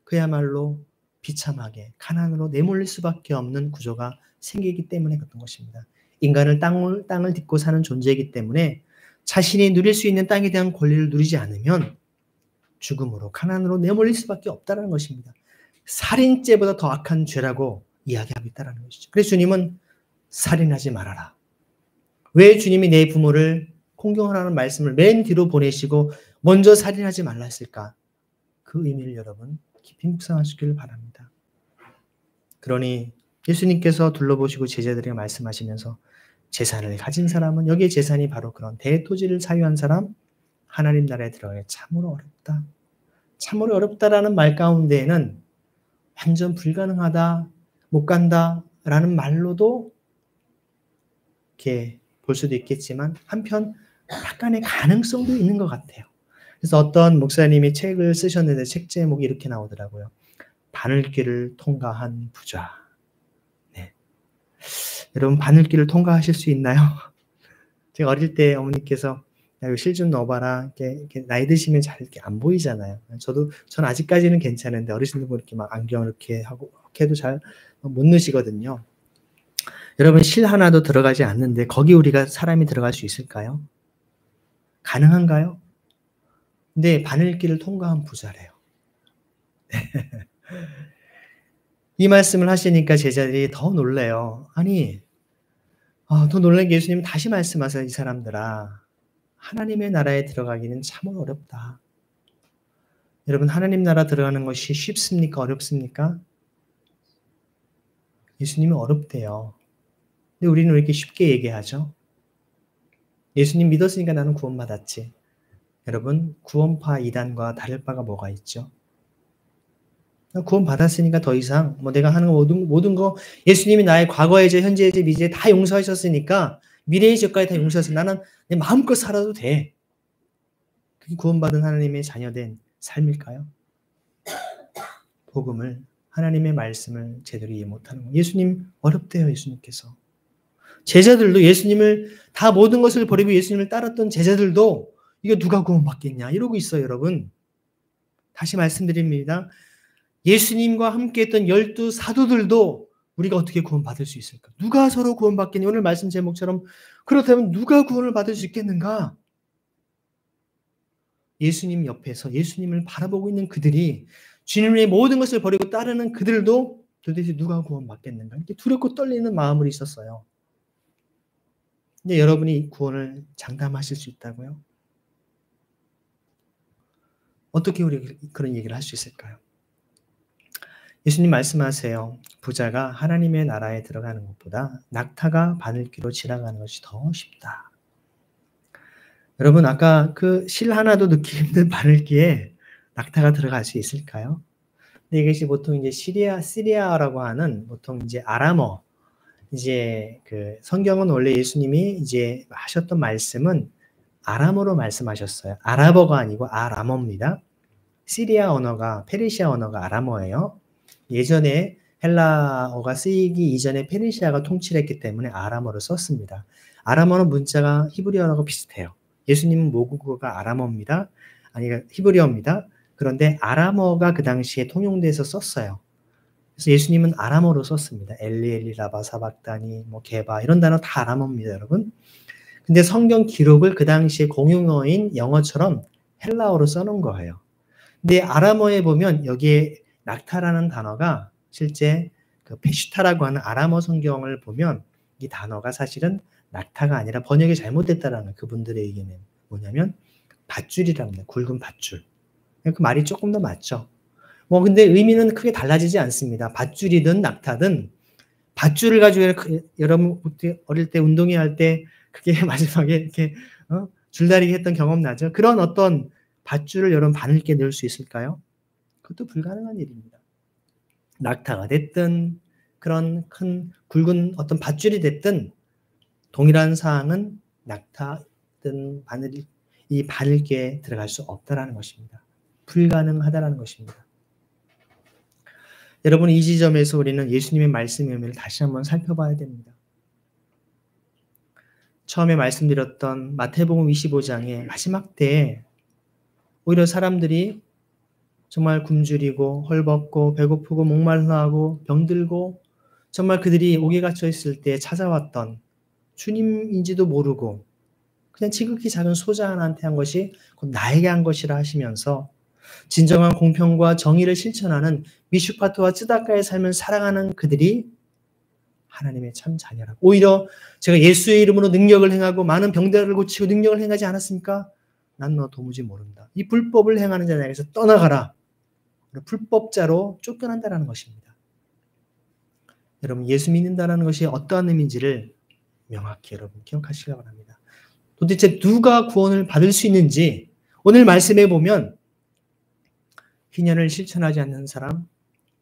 그야말로 비참하게 가난으로 내몰릴 수밖에 없는 구조가 생기기 때문에 그런 것입니다. 인간을 땅을 딛고 사는 존재이기 때문에 자신이 누릴 수 있는 땅에 대한 권리를 누리지 않으면 죽음으로, 가난으로 내몰릴 수밖에 없다는 것입니다. 살인죄보다 더 악한 죄라고 이야기하고 있다는 것이죠. 그래서 주님은 살인하지 말아라. 왜 주님이 내 부모를 공경하라는 말씀을 맨 뒤로 보내시고 먼저 살인하지 말라 했을까? 그 의미를 여러분 깊이 묵상하시길 바랍니다. 그러니 예수님께서 둘러보시고 제자들에게 말씀하시면서 재산을 가진 사람은, 여기에 재산이 바로 그런 대토지를 사유한 사람, 하나님 나라에 들어가기 참으로 어렵다. 참으로 어렵다라는 말 가운데에는 완전 불가능하다, 못 간다라는 말로도 이렇게 볼 수도 있겠지만 한편 약간의 가능성도 있는 것 같아요. 그래서 어떤 목사님이 책을 쓰셨는데 책 제목이 이렇게 나오더라고요. 바늘길을 통과한 부자. 네. 여러분, 바늘길을 통과하실 수 있나요? 제가 어릴 때 어머니께서 야, 이거 실 좀 넣어봐라. 이렇게 나이 드시면 잘 이렇게 안 보이잖아요. 전 아직까지는 괜찮은데 어르신들 보면 이렇게 막 안경을 이렇게 하고 이렇게 해도 잘 못 넣으시거든요. 여러분, 실 하나도 들어가지 않는데 거기 우리가 사람이 들어갈 수 있을까요? 가능한가요? 근데 바늘길을 통과한 부자래요. 이 말씀을 하시니까 제자들이 더 놀래요. 아니, 더 놀란 게 예수님은 다시 말씀하세요. 이 사람들아, 하나님의 나라에 들어가기는 참 어렵다. 여러분, 하나님 나라 들어가는 것이 쉽습니까? 어렵습니까? 예수님이 어렵대요. 근데 우리는 왜 이렇게 쉽게 얘기하죠? 예수님 믿었으니까 나는 구원받았지. 여러분, 구원파 이단과 다를 바가 뭐가 있죠? 구원받았으니까 더 이상 내가 하는 모든 거 예수님이 나의 과거의 죄, 현재의 죄, 미래의 죄 다 용서하셨으니까, 미래의 죄까지 다 용서하셨으니까 나는 내 마음껏 살아도 돼. 그게 구원받은 하나님의 자녀된 삶일까요? 복음을, 하나님의 말씀을 제대로 이해 못하는 거예요. 예수님 어렵대요. 예수님께서. 제자들도 예수님을 다 모든 것을 버리고 예수님을 따랐던 제자들도 이거 누가 구원받겠냐 이러고 있어요. 여러분, 다시 말씀드립니다. 예수님과 함께했던 12 사도들도 우리가 어떻게 구원받을 수 있을까? 누가 서로 구원받겠냐? 오늘 말씀 제목처럼 그렇다면 누가 구원을 받을 수 있겠는가? 예수님 옆에서 예수님을 바라보고 있는 그들이, 주님의 모든 것을 버리고 따르는 그들도 도대체 누가 구원받겠는가? 이렇게 두렵고 떨리는 마음으로 있었어요. 근데 여러분이 구원을 장담하실 수 있다고요? 어떻게 우리 그런 얘기를 할 수 있을까요? 예수님 말씀하세요. 부자가 하나님의 나라에 들어가는 것보다 낙타가 바늘귀로 지나가는 것이 더 쉽다. 여러분 아까 그 실 하나도 넣기 힘든 바늘귀에 낙타가 들어갈 수 있을까요? 근데 이것이 보통 이제 시리아라고 하는 보통 이제 아람어, 이제 그 성경은 원래 예수님이 이제 하셨던 말씀은 아람어로 말씀하셨어요. 아랍어가 아니고 아람어입니다. 시리아 언어가, 페르시아 언어가 아람어예요. 예전에 헬라어가 쓰이기 이전에 페르시아가 통치를 했기 때문에 아람어를 썼습니다. 아람어는 문자가 히브리어하고 비슷해요. 예수님은 모국어가 아람어입니다. 아니, 히브리어입니다. 그런데 아람어가 그 당시에 통용돼서 썼어요. 그래서 예수님은 아람어로 썼습니다. 엘리 라바 사박다니 뭐 게바 이런 단어 다 아람어입니다, 여러분. 근데 성경 기록을 그 당시에 공용어인 영어처럼 헬라어로 써놓은 거예요. 근데 아람어에 보면 여기에 낙타라는 단어가 실제 그 페슈타라고 하는 아람어 성경을 보면 이 단어가 사실은 낙타가 아니라 번역이 잘못됐다라는 그분들의 의견은 뭐냐면 밧줄이랍니다. 굵은 밧줄. 그 말이 조금 더 맞죠. 뭐 근데 의미는 크게 달라지지 않습니다. 밧줄이든 낙타든 밧줄을 가지고 여러분 어릴 때 운동회 할 때 그게 마지막에 이렇게 줄다리기 했던 경험 나죠. 그런 어떤 밧줄을 여러분 바늘게 넣을 수 있을까요? 그것도 불가능한 일입니다. 낙타가 됐든 그런 큰 굵은 어떤 밧줄이 됐든 동일한 사항은 낙타든 이 바늘개에 들어갈 수 없다라는 것입니다. 불가능하다라는 것입니다. 여러분 이 지점에서 우리는 예수님의 말씀의 의미를 다시 한번 살펴봐야 됩니다. 처음에 말씀드렸던 마태복음 25장의 마지막 때에 오히려 사람들이 정말 굶주리고 헐벗고 배고프고 목말라하고 병들고 정말 그들이 옥에 갇혀 있을 때 찾아왔던 주님인지도 모르고 그냥 지극히 작은 소자 하나한테 한 것이 곧 나에게 한 것이라 하시면서 진정한 공평과 정의를 실천하는 미슈파트와 쯔다카의 삶을 살아가는 그들이 하나님의 참 자녀라고. 오히려 제가 예수의 이름으로 능력을 행하고 많은 병들을 고치고 능력을 행하지 않았습니까? 난 너 도무지 모른다. 이 불법을 행하는 자에게서 떠나가라. 불법자로 쫓겨난다는 것입니다. 여러분 예수 믿는다는 것이 어떠한 의미인지를 명확히 여러분 기억하시기 바랍니다. 도대체 누가 구원을 받을 수 있는지 오늘 말씀해 보면 희년을 실천하지 않는 사람,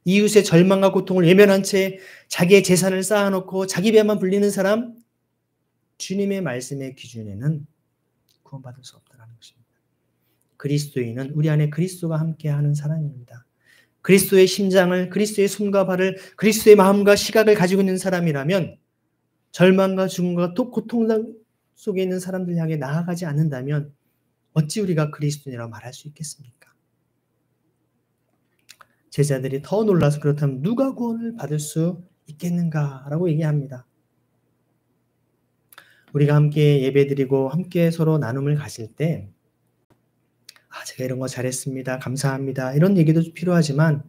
이웃의 절망과 고통을 외면한 채 자기의 재산을 쌓아놓고 자기 배만 불리는 사람, 주님의 말씀의 기준에는 구원받을 수 없다는 것입니다. 그리스도인은 우리 안에 그리스도가 함께하는 사람입니다. 그리스도의 심장을, 그리스도의 손과 발을, 그리스도의 마음과 시각을 가지고 있는 사람이라면 절망과 죽음과 고통 속에 있는 사람들 향해 나아가지 않는다면 어찌 우리가 그리스도인이라고 말할 수 있겠습니까? 제자들이 더 놀라서 그렇다면 누가 구원을 받을 수 있겠는가라고 얘기합니다. 우리가 함께 예배드리고 함께 서로 나눔을 가질 때 제가 이런 거 잘했습니다. 감사합니다. 이런 얘기도 필요하지만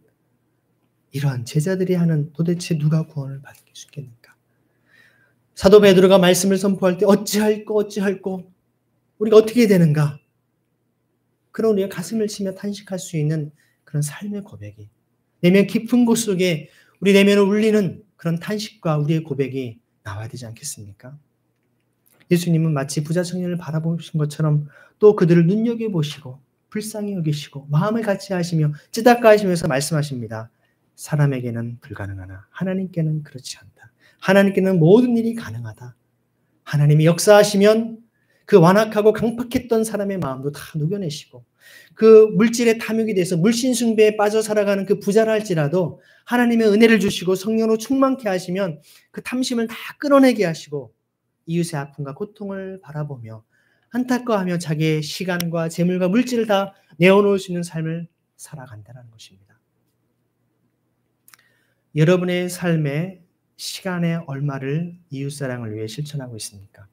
이러한 제자들이 하는 도대체 누가 구원을 받을 수 있겠는가? 사도 베드로가 말씀을 선포할 때 어찌할꼬 우리가 어떻게 해야 되는가? 그런 우리가 가슴을 치며 탄식할 수 있는 그런 삶의 고백이 내면 깊은 곳 속에 우리 내면을 울리는 그런 탄식과 우리의 고백이 나와야 되지 않겠습니까? 예수님은 마치 부자 청년을 바라보신 것처럼 또 그들을 눈여겨보시고 불쌍히 여기시고 마음을 같이 하시며 찌닦아 하시면서 말씀하십니다. 사람에게는 불가능하나 하나님께는 그렇지 않다. 하나님께는 모든 일이 가능하다. 하나님이 역사하시면 그 완악하고 강팍했던 사람의 마음도 다 녹여내시고 그 물질의 탐욕이 돼서 물신숭배에 빠져 살아가는 그 부자라 할지라도 하나님의 은혜를 주시고 성령으로 충만케 하시면 그 탐심을 다 끌어내게 하시고 이웃의 아픔과 고통을 바라보며 안타까워하며 자기의 시간과 재물과 물질을 다 내어놓을 수 있는 삶을 살아간다는 것입니다. 여러분의 삶에 시간의 얼마를 이웃사랑을 위해 실천하고 있습니까?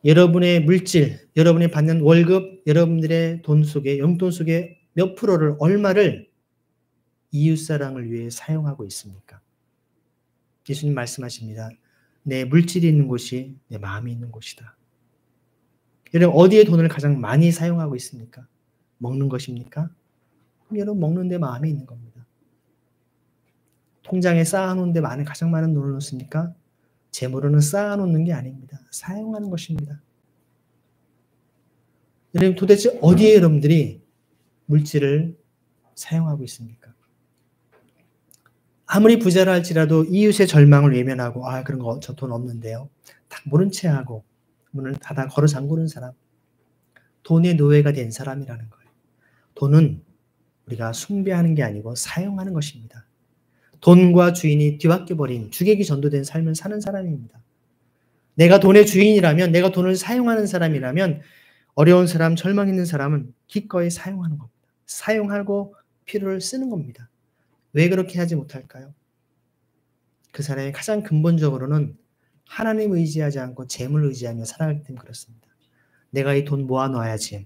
여러분의 물질, 여러분이 받는 월급, 여러분들의 돈 속에, 용돈 속에 몇 프로를, 얼마를 이웃사랑을 위해 사용하고 있습니까? 예수님 말씀하십니다. 내 물질이 있는 곳이 내 마음이 있는 곳이다. 여러분 어디에 돈을 가장 많이 사용하고 있습니까? 먹는 것입니까? 그럼 여러분 먹는 데 마음이 있는 겁니다. 통장에 쌓아놓는데 가장 많은 돈을 넣습니까? 재물로는 쌓아놓는 게 아닙니다. 사용하는 것입니다. 여러분 도대체 어디에 여러분들이 물질을 사용하고 있습니까? 아무리 부자라 할지라도 이웃의 절망을 외면하고 그런 거 저 돈 없는데요. 딱 모른 채 하고 문을 닫아 걸어 잠그는 사람. 돈의 노예가 된 사람이라는 거예요. 돈은 우리가 숭배하는 게 아니고 사용하는 것입니다. 돈과 주인이 뒤바뀌어버린 주객이 전도된 삶을 사는 사람입니다. 내가 돈의 주인이라면, 내가 돈을 사용하는 사람이라면 어려운 사람, 절망 있는 사람은 기꺼이 사용하는 겁니다. 사용하고 필요를 쓰는 겁니다. 왜 그렇게 하지 못할까요? 그 사람이 가장 근본적으로는 하나님 의지하지 않고 재물 의지하며 살아가기 때문에 그렇습니다. 내가 이 돈 모아놔야지.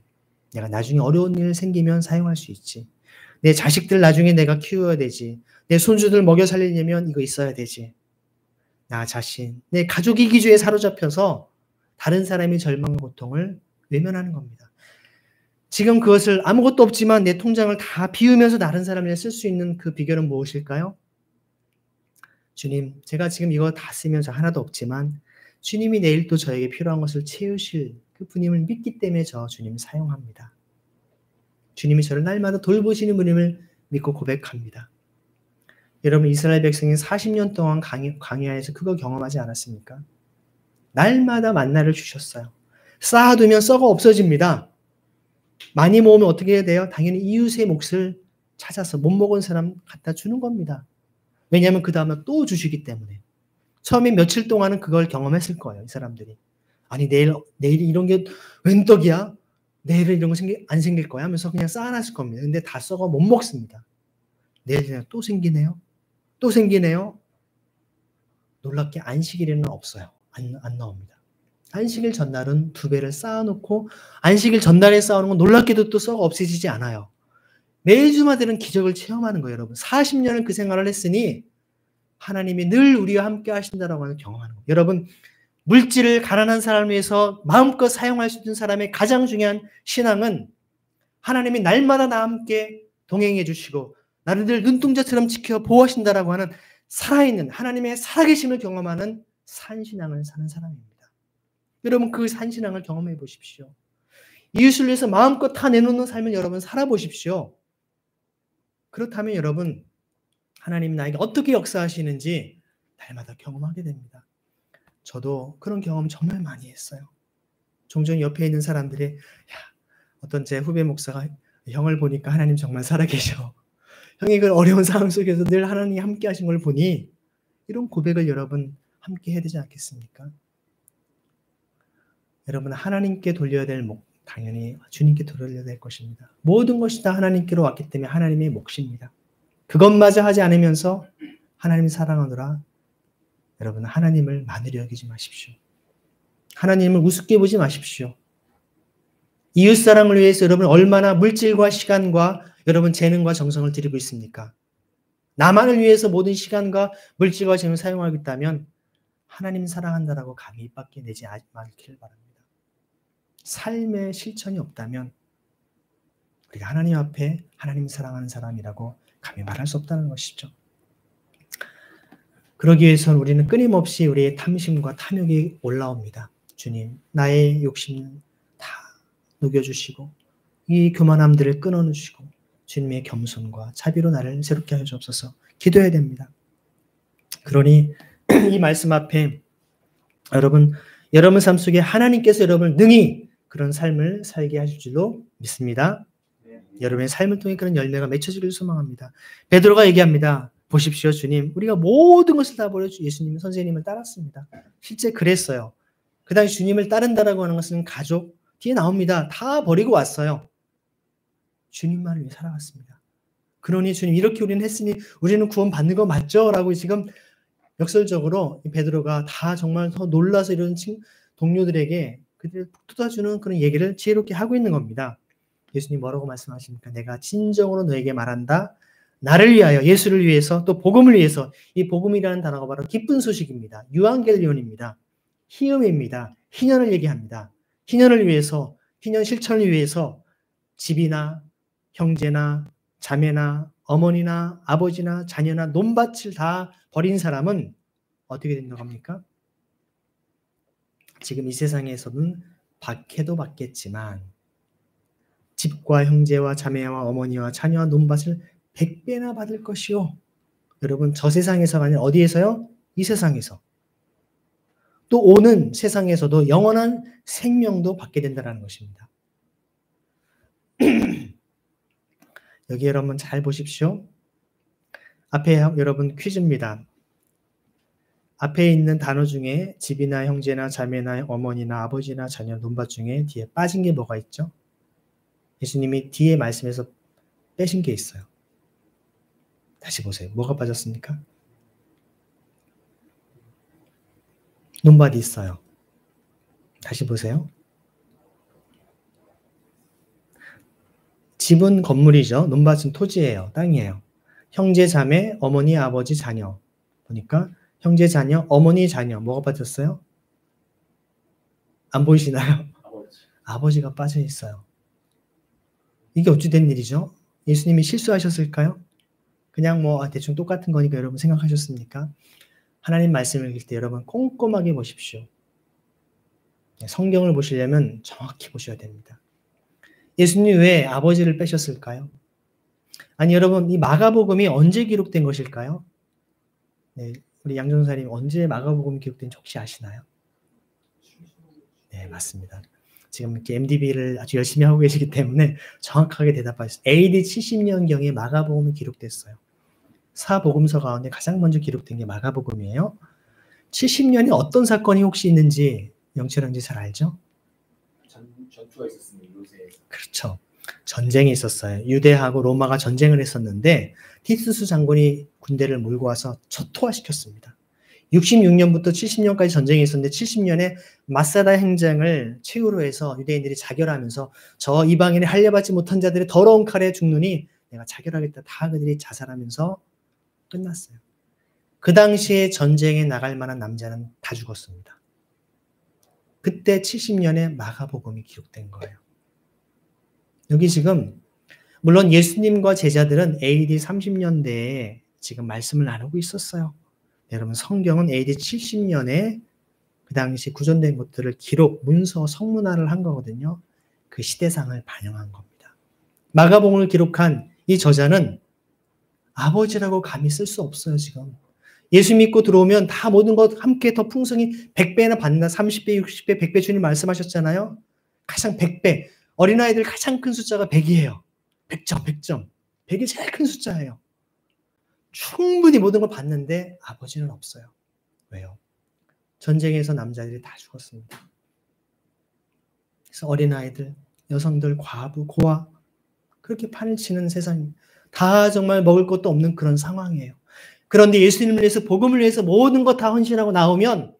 내가 나중에 어려운 일 생기면 사용할 수 있지. 내 자식들 나중에 내가 키워야 되지. 내 손주들 먹여 살리려면 이거 있어야 되지. 나 자신, 내 가족이 기주에 사로잡혀서 다른 사람의 절망과 고통을 외면하는 겁니다. 지금 그것을 아무것도 없지만 내 통장을 다 비우면서 다른 사람을 쓸 수 있는 그 비결은 무엇일까요? 주님, 제가 지금 이거 다 쓰면서 하나도 없지만 주님이 내일 또 저에게 필요한 것을 채우실 그 분임을 믿기 때문에 저 주님 사용합니다. 주님이 저를 날마다 돌보시는 분임을 믿고 고백합니다. 여러분 이스라엘 백성이 40년 동안 광야에서 그거 경험하지 않았습니까? 날마다 만나를 주셨어요. 쌓아두면 썩어 없어집니다. 많이 모으면 어떻게 해야 돼요? 당연히 이웃의 몫을 찾아서 못 먹은 사람 갖다 주는 겁니다. 왜냐하면 그 다음에 또 주시기 때문에. 처음에 며칠 동안은 그걸 경험했을 거예요. 이 사람들이. 아니 내일 이런 게 웬 떡이야? 내일은 이런 거 안 생길 거야 하면서 그냥 쌓아놨을 겁니다. 근데 다 썩어 못 먹습니다. 내일 그냥 또 생기네요. 또 생기네요. 놀랍게 안식일에는 없어요. 안 나옵니다. 안식일 전날은 2배를 쌓아놓고 안식일 전날에 쌓아놓은 건 놀랍게도 또 썩어 없어지지 않아요. 매주마다는 기적을 체험하는 거예요. 여러분 40년을 그 생활을 했으니 하나님이 늘 우리와 함께 하신다라고 하는 경험하는 거예요. 여러분 물질을 가난한 사람을 위해서 마음껏 사용할 수 있는 사람의 가장 중요한 신앙은 하나님이 날마다 나와 함께 동행해 주시고 나를 늘 눈동자처럼 지켜 보호하신다라고 하는 살아있는 하나님의 살아계심을 경험하는 산신앙을 사는 사람입니다. 여러분 그 산신앙을 경험해 보십시오. 이웃을 위해서 마음껏 다 내놓는 삶을 여러분 살아보십시오. 그렇다면 여러분 하나님 나에게 어떻게 역사하시는지 날마다 경험하게 됩니다. 저도 그런 경험 정말 많이 했어요. 종종 옆에 있는 사람들이 어떤 제 후배 목사가 형을 보니까 하나님 정말 살아계셔. 형이 그 어려운 상황 속에서 늘 하나님이 함께 하신 걸 보니 이런 고백을 여러분 함께 해야 되지 않겠습니까? 여러분 하나님께 돌려야 될 목 당연히 주님께 돌려야 될 것입니다. 모든 것이 다 하나님께로 왔기 때문에 하나님의 몫입니다. 그것마저 하지 않으면서 하나님 사랑하노라 여러분 하나님을 만으리 여기지 마십시오. 하나님을 우습게 보지 마십시오. 이웃사랑을 위해서 여러분 얼마나 물질과 시간과 여러분 재능과 정성을 들이고 있습니까? 나만을 위해서 모든 시간과 물질과 재능을 사용하고 있다면 하나님 사랑한다라고 감히 입 밖에 내지 않기를 바랍니다. 삶의 실천이 없다면 우리가 하나님 앞에 하나님 사랑하는 사람이라고 감히 말할 수 없다는 것이죠. 그러기 위해서는 우리는 끊임없이 우리의 탐심과 탐욕이 올라옵니다. 주님, 나의 욕심 다 녹여주시고 이 교만함들을 끊어주시고 주님의 겸손과 자비로 나를 새롭게 하여 주옵소서 기도해야 됩니다. 그러니 이 말씀 앞에 여러분 삶 속에 하나님께서 여러분을 능히 그런 삶을 살게 하실 줄로 믿습니다. 여러분의 삶을 통해 그런 열매가 맺혀지기를 소망합니다. 베드로가 얘기합니다. 보십시오 주님 우리가 모든 것을 다 버려 예수님 선생님을 따랐습니다. 실제 그랬어요. 그 당시 주님을 따른다라고 하는 것은 가족 뒤에 나옵니다. 다 버리고 왔어요. 주님만을 위해 살아갔습니다. 그러니 주님 이렇게 우리는 했으니 우리는 구원 받는 거 맞죠? 라고 지금 역설적으로 베드로가 다 정말 더 놀라서 이런 동료들에게 그들을 북돋아주는 그런 얘기를 지혜롭게 하고 있는 겁니다. 예수님 뭐라고 말씀하십니까? 내가 진정으로 너에게 말한다. 나를 위하여 예수를 위해서 또 복음을 위해서 이 복음이라는 단어가 바로 기쁜 소식입니다. 유앙겔리온입니다. 희음입니다. 희년을 얘기합니다. 희년을 위해서 희년 실천을 위해서 집이나 형제나 자매나 어머니나 아버지나 자녀나 논밭을 다 버린 사람은 어떻게 된다고 합니까? 지금 이 세상에서는 박해도 받겠지만 집과 형제와 자매와 어머니와 자녀와 논밭을 100배나 받을 것이요. 여러분, 저 세상에서가 아니라 어디에서요? 이 세상에서. 또 오는 세상에서도 영원한 생명도 받게 된다는 것입니다. 여기 여러분 잘 보십시오. 앞에 여러분 퀴즈입니다. 앞에 있는 단어 중에 집이나 형제나 자매나 어머니나 아버지나 자녀, 논밭 중에 뒤에 빠진 게 뭐가 있죠? 예수님이 뒤에 말씀에서 빼신 게 있어요. 다시 보세요. 뭐가 빠졌습니까? 논밭이 있어요. 다시 보세요. 집은 건물이죠. 논밭은 토지예요. 땅이에요. 형제, 자매, 어머니, 아버지, 자녀. 보니까 형제, 자녀, 어머니, 자녀. 뭐가 빠졌어요? 안 보이시나요? 아버지가 빠져 있어요. 이게 어찌 된 일이죠? 예수님이 실수하셨을까요? 그냥 뭐 대충 똑같은 거니까 여러분 생각하셨습니까? 하나님 말씀을 읽을 때 여러분 꼼꼼하게 보십시오. 성경을 보시려면 정확히 보셔야 됩니다. 예수님 왜 아버지를 빼셨을까요? 아니 여러분 이 마가복음이 언제 기록된 것일까요? 네, 우리 양전사님 언제 마가복음이 기록된지 혹시 아시나요? 네, 맞습니다. 지금 이렇게 MDB를 아주 열심히 하고 계시기 때문에 정확하게 대답하셨어요. AD 70년경에 마가복음이 기록됐어요. 사복음서 가운데 가장 먼저 기록된 게 마가복음이에요. 70년에 어떤 사건이 혹시 있는지 영철형제 잘 알죠? 전투가 있었습니다. 요새에서. 그렇죠. 전쟁이 있었어요. 유대하고 로마가 전쟁을 했었는데 티투스 장군이 군대를 몰고 와서 초토화시켰습니다. 66년부터 70년까지 전쟁이 있었는데 70년에 마사다 행장을 최후로 해서 유대인들이 자결하면서 저 이방인의 할례받지 못한 자들의 더러운 칼에 죽느니 내가 자결하겠다. 다 그들이 자살하면서 끝났어요. 그 당시에 전쟁에 나갈 만한 남자는 다 죽었습니다. 그때 70년에 마가복음이 기록된 거예요. 여기 지금 물론 예수님과 제자들은 AD 30년대에 지금 말씀을 나누고 있었어요. 여러분 성경은 AD 70년에 그 당시 구전된 것들을 기록, 문서, 성문화를 한 거거든요. 그 시대상을 반영한 겁니다. 마가복음을 기록한 이 저자는 아버지라고 감히 쓸 수 없어요. 지금. 예수 믿고 들어오면 다 모든 것 함께 더 풍성히 100배나 받는다. 30배, 60배, 100배 주님 말씀하셨잖아요. 가장 100배. 어린아이들 가장 큰 숫자가 100이에요. 100점, 100점. 100이 제일 큰 숫자예요. 충분히 모든 걸 받는데 아버지는 없어요. 왜요? 전쟁에서 남자들이 다 죽었습니다. 그래서 어린아이들, 여성들, 과부, 고아 그렇게 판을 치는 세상, 다 정말 먹을 것도 없는 그런 상황이에요. 그런데 예수님을 위해서 복음을 위해서 모든 것 다 헌신하고 나오면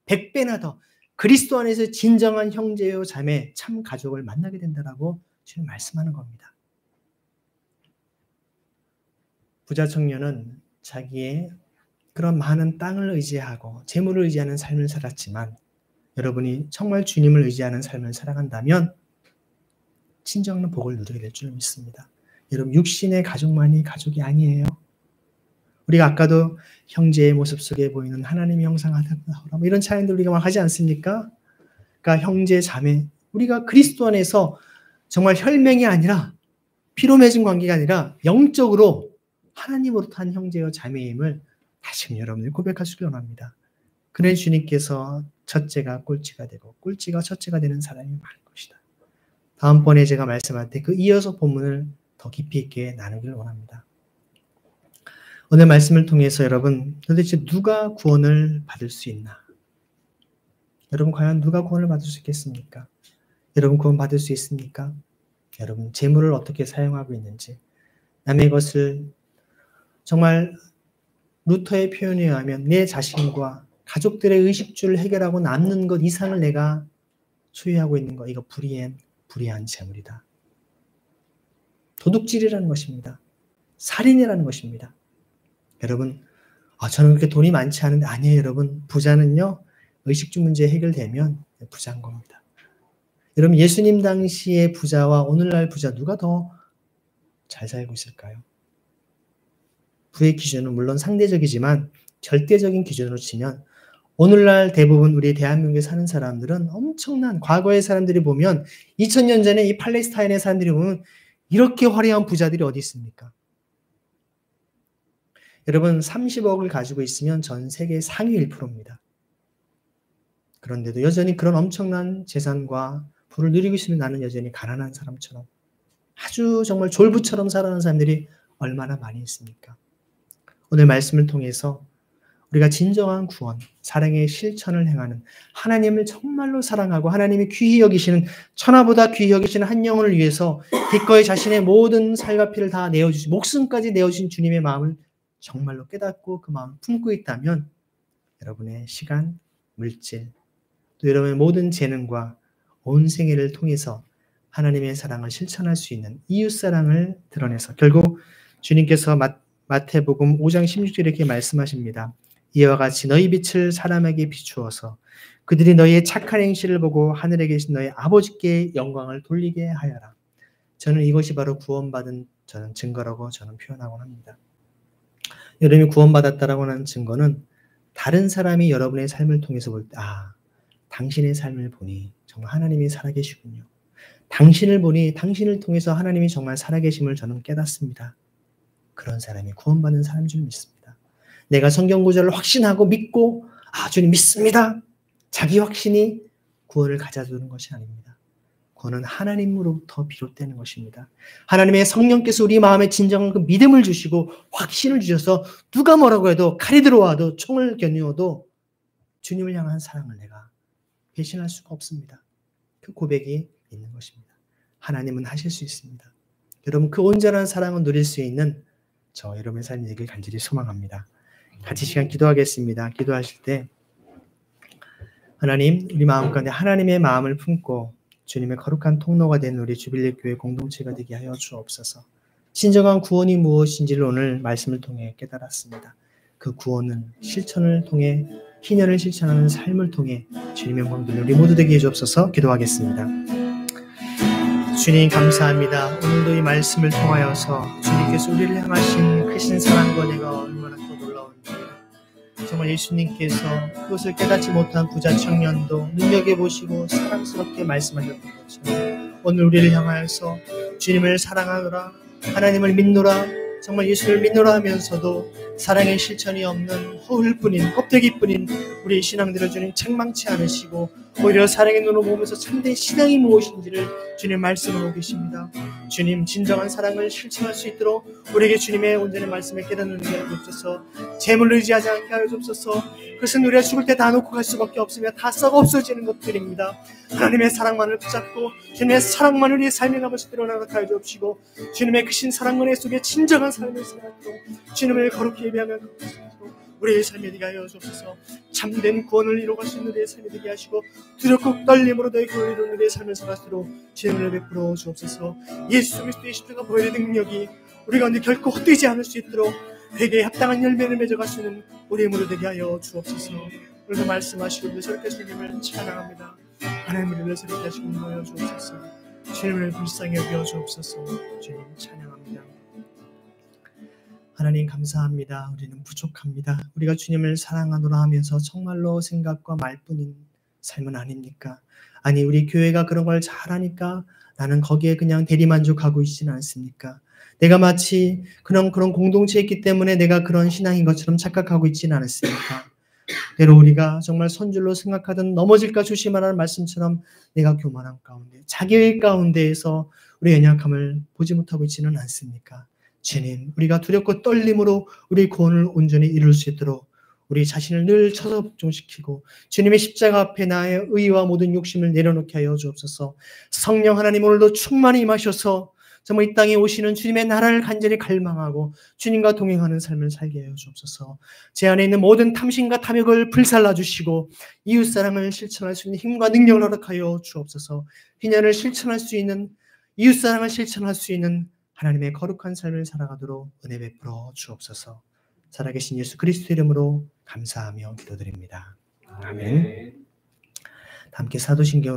100배나 더 그리스도 안에서 진정한 형제요 자매 참 가족을 만나게 된다라고 지금 말씀하는 겁니다. 부자 청년은 자기의 그런 많은 땅을 의지하고 재물을 의지하는 삶을 살았지만 여러분이 정말 주님을 의지하는 삶을 살아간다면 진정한 복을 누리게 될 줄 믿습니다. 여러분 육신의 가족만이 가족이 아니에요. 우리가 아까도 형제의 모습 속에 보이는 하나님의 형상 아들아 이런 차이들 우리가 막 하지 않습니까? 그러니까 형제 자매 우리가 그리스도 안에서 정말 혈맹이 아니라 피로 맺은 관계가 아니라 영적으로 하나님으로부터 한 형제와 자매임을 다시 여러분들이 고백하시기 원합니다. 그래 주님께서 첫째가 꼴찌가 되고 꼴찌가 첫째가 되는 사람이 많을 것이다. 다음번에 제가 말씀할 때 그 이어서 본문을 더 깊이 있게 나누기를 원합니다. 오늘 말씀을 통해서 여러분 도대체 누가 구원을 받을 수 있나? 여러분 과연 누가 구원을 받을 수 있겠습니까? 여러분 구원 받을 수 있습니까? 여러분 재물을 어떻게 사용하고 있는지 남의 것을 정말 루터의 표현에 의하면 내 자신과 가족들의 의식주를 해결하고 남는 것 이상을 내가 소유하고 있는 것 이거 불의한 재물이다. 도둑질이라는 것입니다. 살인이라는 것입니다. 여러분 저는 그렇게 돈이 많지 않은데 아니에요. 여러분 부자는요. 의식주 문제 해결되면 부자인 겁니다. 여러분 예수님 당시의 부자와 오늘날 부자 누가 더 잘 살고 있을까요? 부의 기준은 물론 상대적이지만 절대적인 기준으로 치면 오늘날 대부분 우리 대한민국에 사는 사람들은 엄청난 과거의 사람들이 보면 2000년 전에 이 팔레스타인의 사람들이 보면 이렇게 화려한 부자들이 어디 있습니까? 여러분 30억을 가지고 있으면 전 세계 상위 1%입니다. 그런데도 여전히 그런 엄청난 재산과 부를 누리고 있으면 나는 여전히 가난한 사람처럼 아주 정말 졸부처럼 살아가는 사람들이 얼마나 많이 있습니까? 오늘 말씀을 통해서 우리가 진정한 구원, 사랑의 실천을 행하는 하나님을 정말로 사랑하고 하나님이 귀히 여기시는 천하보다 귀히 여기시는 한 영혼을 위해서 기꺼이 자신의 모든 살과 피를 다 내어주신 목숨까지 내어주신 주님의 마음을 정말로 깨닫고 그 마음을 품고 있다면 여러분의 시간, 물질, 또 여러분의 모든 재능과 온 생애를 통해서 하나님의 사랑을 실천할 수 있는 이웃사랑을 드러내서 결국 주님께서 마태복음 5장 16절에 이렇게 말씀하십니다. 이와 같이 너희 빛을 사람에게 비추어서 그들이 너희의 착한 행실을 보고 하늘에 계신 너희 아버지께 영광을 돌리게 하여라. 저는 이것이 바로 구원받은 저는 증거라고 저는 표현하곤 합니다. 여러분이 구원받았다라고 하는 증거는 다른 사람이 여러분의 삶을 통해서 볼 때 당신의 삶을 보니 정말 하나님이 살아계시군요. 당신을 보니 당신을 통해서 하나님이 정말 살아계심을 저는 깨닫습니다. 그런 사람이 구원받는 사람인 줄 믿습니다. 내가 성경 구절을 확신하고 믿고 주님 믿습니다. 자기 확신이 구원을 가져주는 것이 아닙니다. 구원은 하나님으로부터 비롯되는 것입니다. 하나님의 성령께서 우리 마음에 진정한 그 믿음을 주시고 확신을 주셔서 누가 뭐라고 해도 칼이 들어와도 총을 겨누어도 주님을 향한 사랑을 내가 배신할 수가 없습니다. 그 고백이 있는 것입니다. 하나님은 하실 수 있습니다. 여러분 그 온전한 사랑을 누릴 수 있는 저 여러분의 삶이 되길 간절히 소망합니다. 같이 시간 기도하겠습니다. 기도하실 때 하나님 우리 마음 가운데 하나님의 마음을 품고 주님의 거룩한 통로가 된 우리 주빌리 교회 공동체가 되게 하여 주옵소서. 진정한 구원이 무엇인지를 오늘 말씀을 통해 깨달았습니다. 그 구원은 실천을 통해 희년을 실천하는 삶을 통해 주님의 영광 돌려 우리 모두 되게 해주옵소서. 기도하겠습니다. 주님 감사합니다. 오늘도 이 말씀을 통하여서 주님께서 우리를 향하신 크신 사랑과 내가 얼마나 더 놀라운지 정말 예수님께서 그것을 깨닫지 못한 부자 청년도 눈여겨보시고 사랑스럽게 말씀하셨던 것처럼 오늘 우리를 향하여서 주님을 사랑하노라 하나님을 믿노라 정말 예수를 믿노라 하면서도 사랑의 실천이 없는 허울뿐인 껍데기뿐인 우리 신앙들을 주님 책망치 않으시고 오히려 사랑의 눈으로 보면서 참된 신앙이 무엇인지를 주님 말씀하고 계십니다. 주님 진정한 사랑을 실천할 수 있도록 우리에게 주님의 온전한 말씀을 깨닫는 게 없어서 재물을 의지하지 않게 하여 주옵소서. 그것은 우리가 죽을 때 다 놓고 갈 수밖에 없으며 다 썩어 없어지는 것들입니다. 하나님의 사랑만을 붙잡고 주님의 사랑만 우리의 삶에 남아서 드러나게 하여 주옵시고 주님의 크신 사랑 은혜 속에 진정한 삶을 살아가도록 주님을 거룩히 예배하며 우리의 삶에 되게 하여 주옵소서. 참된 구원을 이루어갈 수 있는 우리의 삶이 되게 하시고 두렵고 떨림으로 너의 구원을 이루는 우리의 삶을 살아가도록 주님을 베풀어 주옵소서. 예수 그리스도의 십자가 보혈의 능력이 우리 가운데 결코 헛되지 않을 수 있도록 회개에 합당한 열매를 맺어갈 수 있는 우리의 모두 되게 하여 주옵소서. 오늘도 말씀하시고 늘새롭게 주님을 찬양합니다. 하나님을 늘새롭게 하시고 모여 주옵소서. 주님을 불쌍히 여겨 주옵소서. 주님 찬양합니다. 하나님 감사합니다. 우리는 부족합니다. 우리가 주님을 사랑하노라 하면서 정말로 생각과 말뿐인 삶은 아닙니까? 아니 우리 교회가 그런 걸 잘하니까 나는 거기에 그냥 대리만족하고 있지는 않습니까? 내가 마치 그런 공동체에 있기 때문에 내가 그런 신앙인 것처럼 착각하고 있지는 않습니까? 때로 우리가 정말 선줄로 생각하던 넘어질까 조심하라는 말씀처럼 내가 교만한 가운데 자기의 가운데에서 우리의 연약함을 보지 못하고 있지는 않습니까? 주님, 우리가 두렵고 떨림으로 우리 구원을 온전히 이룰 수 있도록 우리 자신을 늘 처sob종시키고 주님의 십자가 앞에 나의 의와 모든 욕심을 내려놓게 하여 주옵소서. 성령 하나님 오늘도 충만히 임하셔서 정말 이 땅에 오시는 주님의 나라를 간절히 갈망하고 주님과 동행하는 삶을 살게 하여 주옵소서. 제 안에 있는 모든 탐심과 탐욕을 불살라 주시고 이웃사랑을 실천할 수 있는 힘과 능력을 허락하여 주옵소서. 희년을 실천할 수 있는 이웃사랑을 실천할 수 있는 하나님의 거룩한 삶을 살아가도록 은혜 베풀어 주옵소서. 살아계신 예수 그리스도 이름으로 감사하며 기도드립니다. 아멘. 함께 사도신경을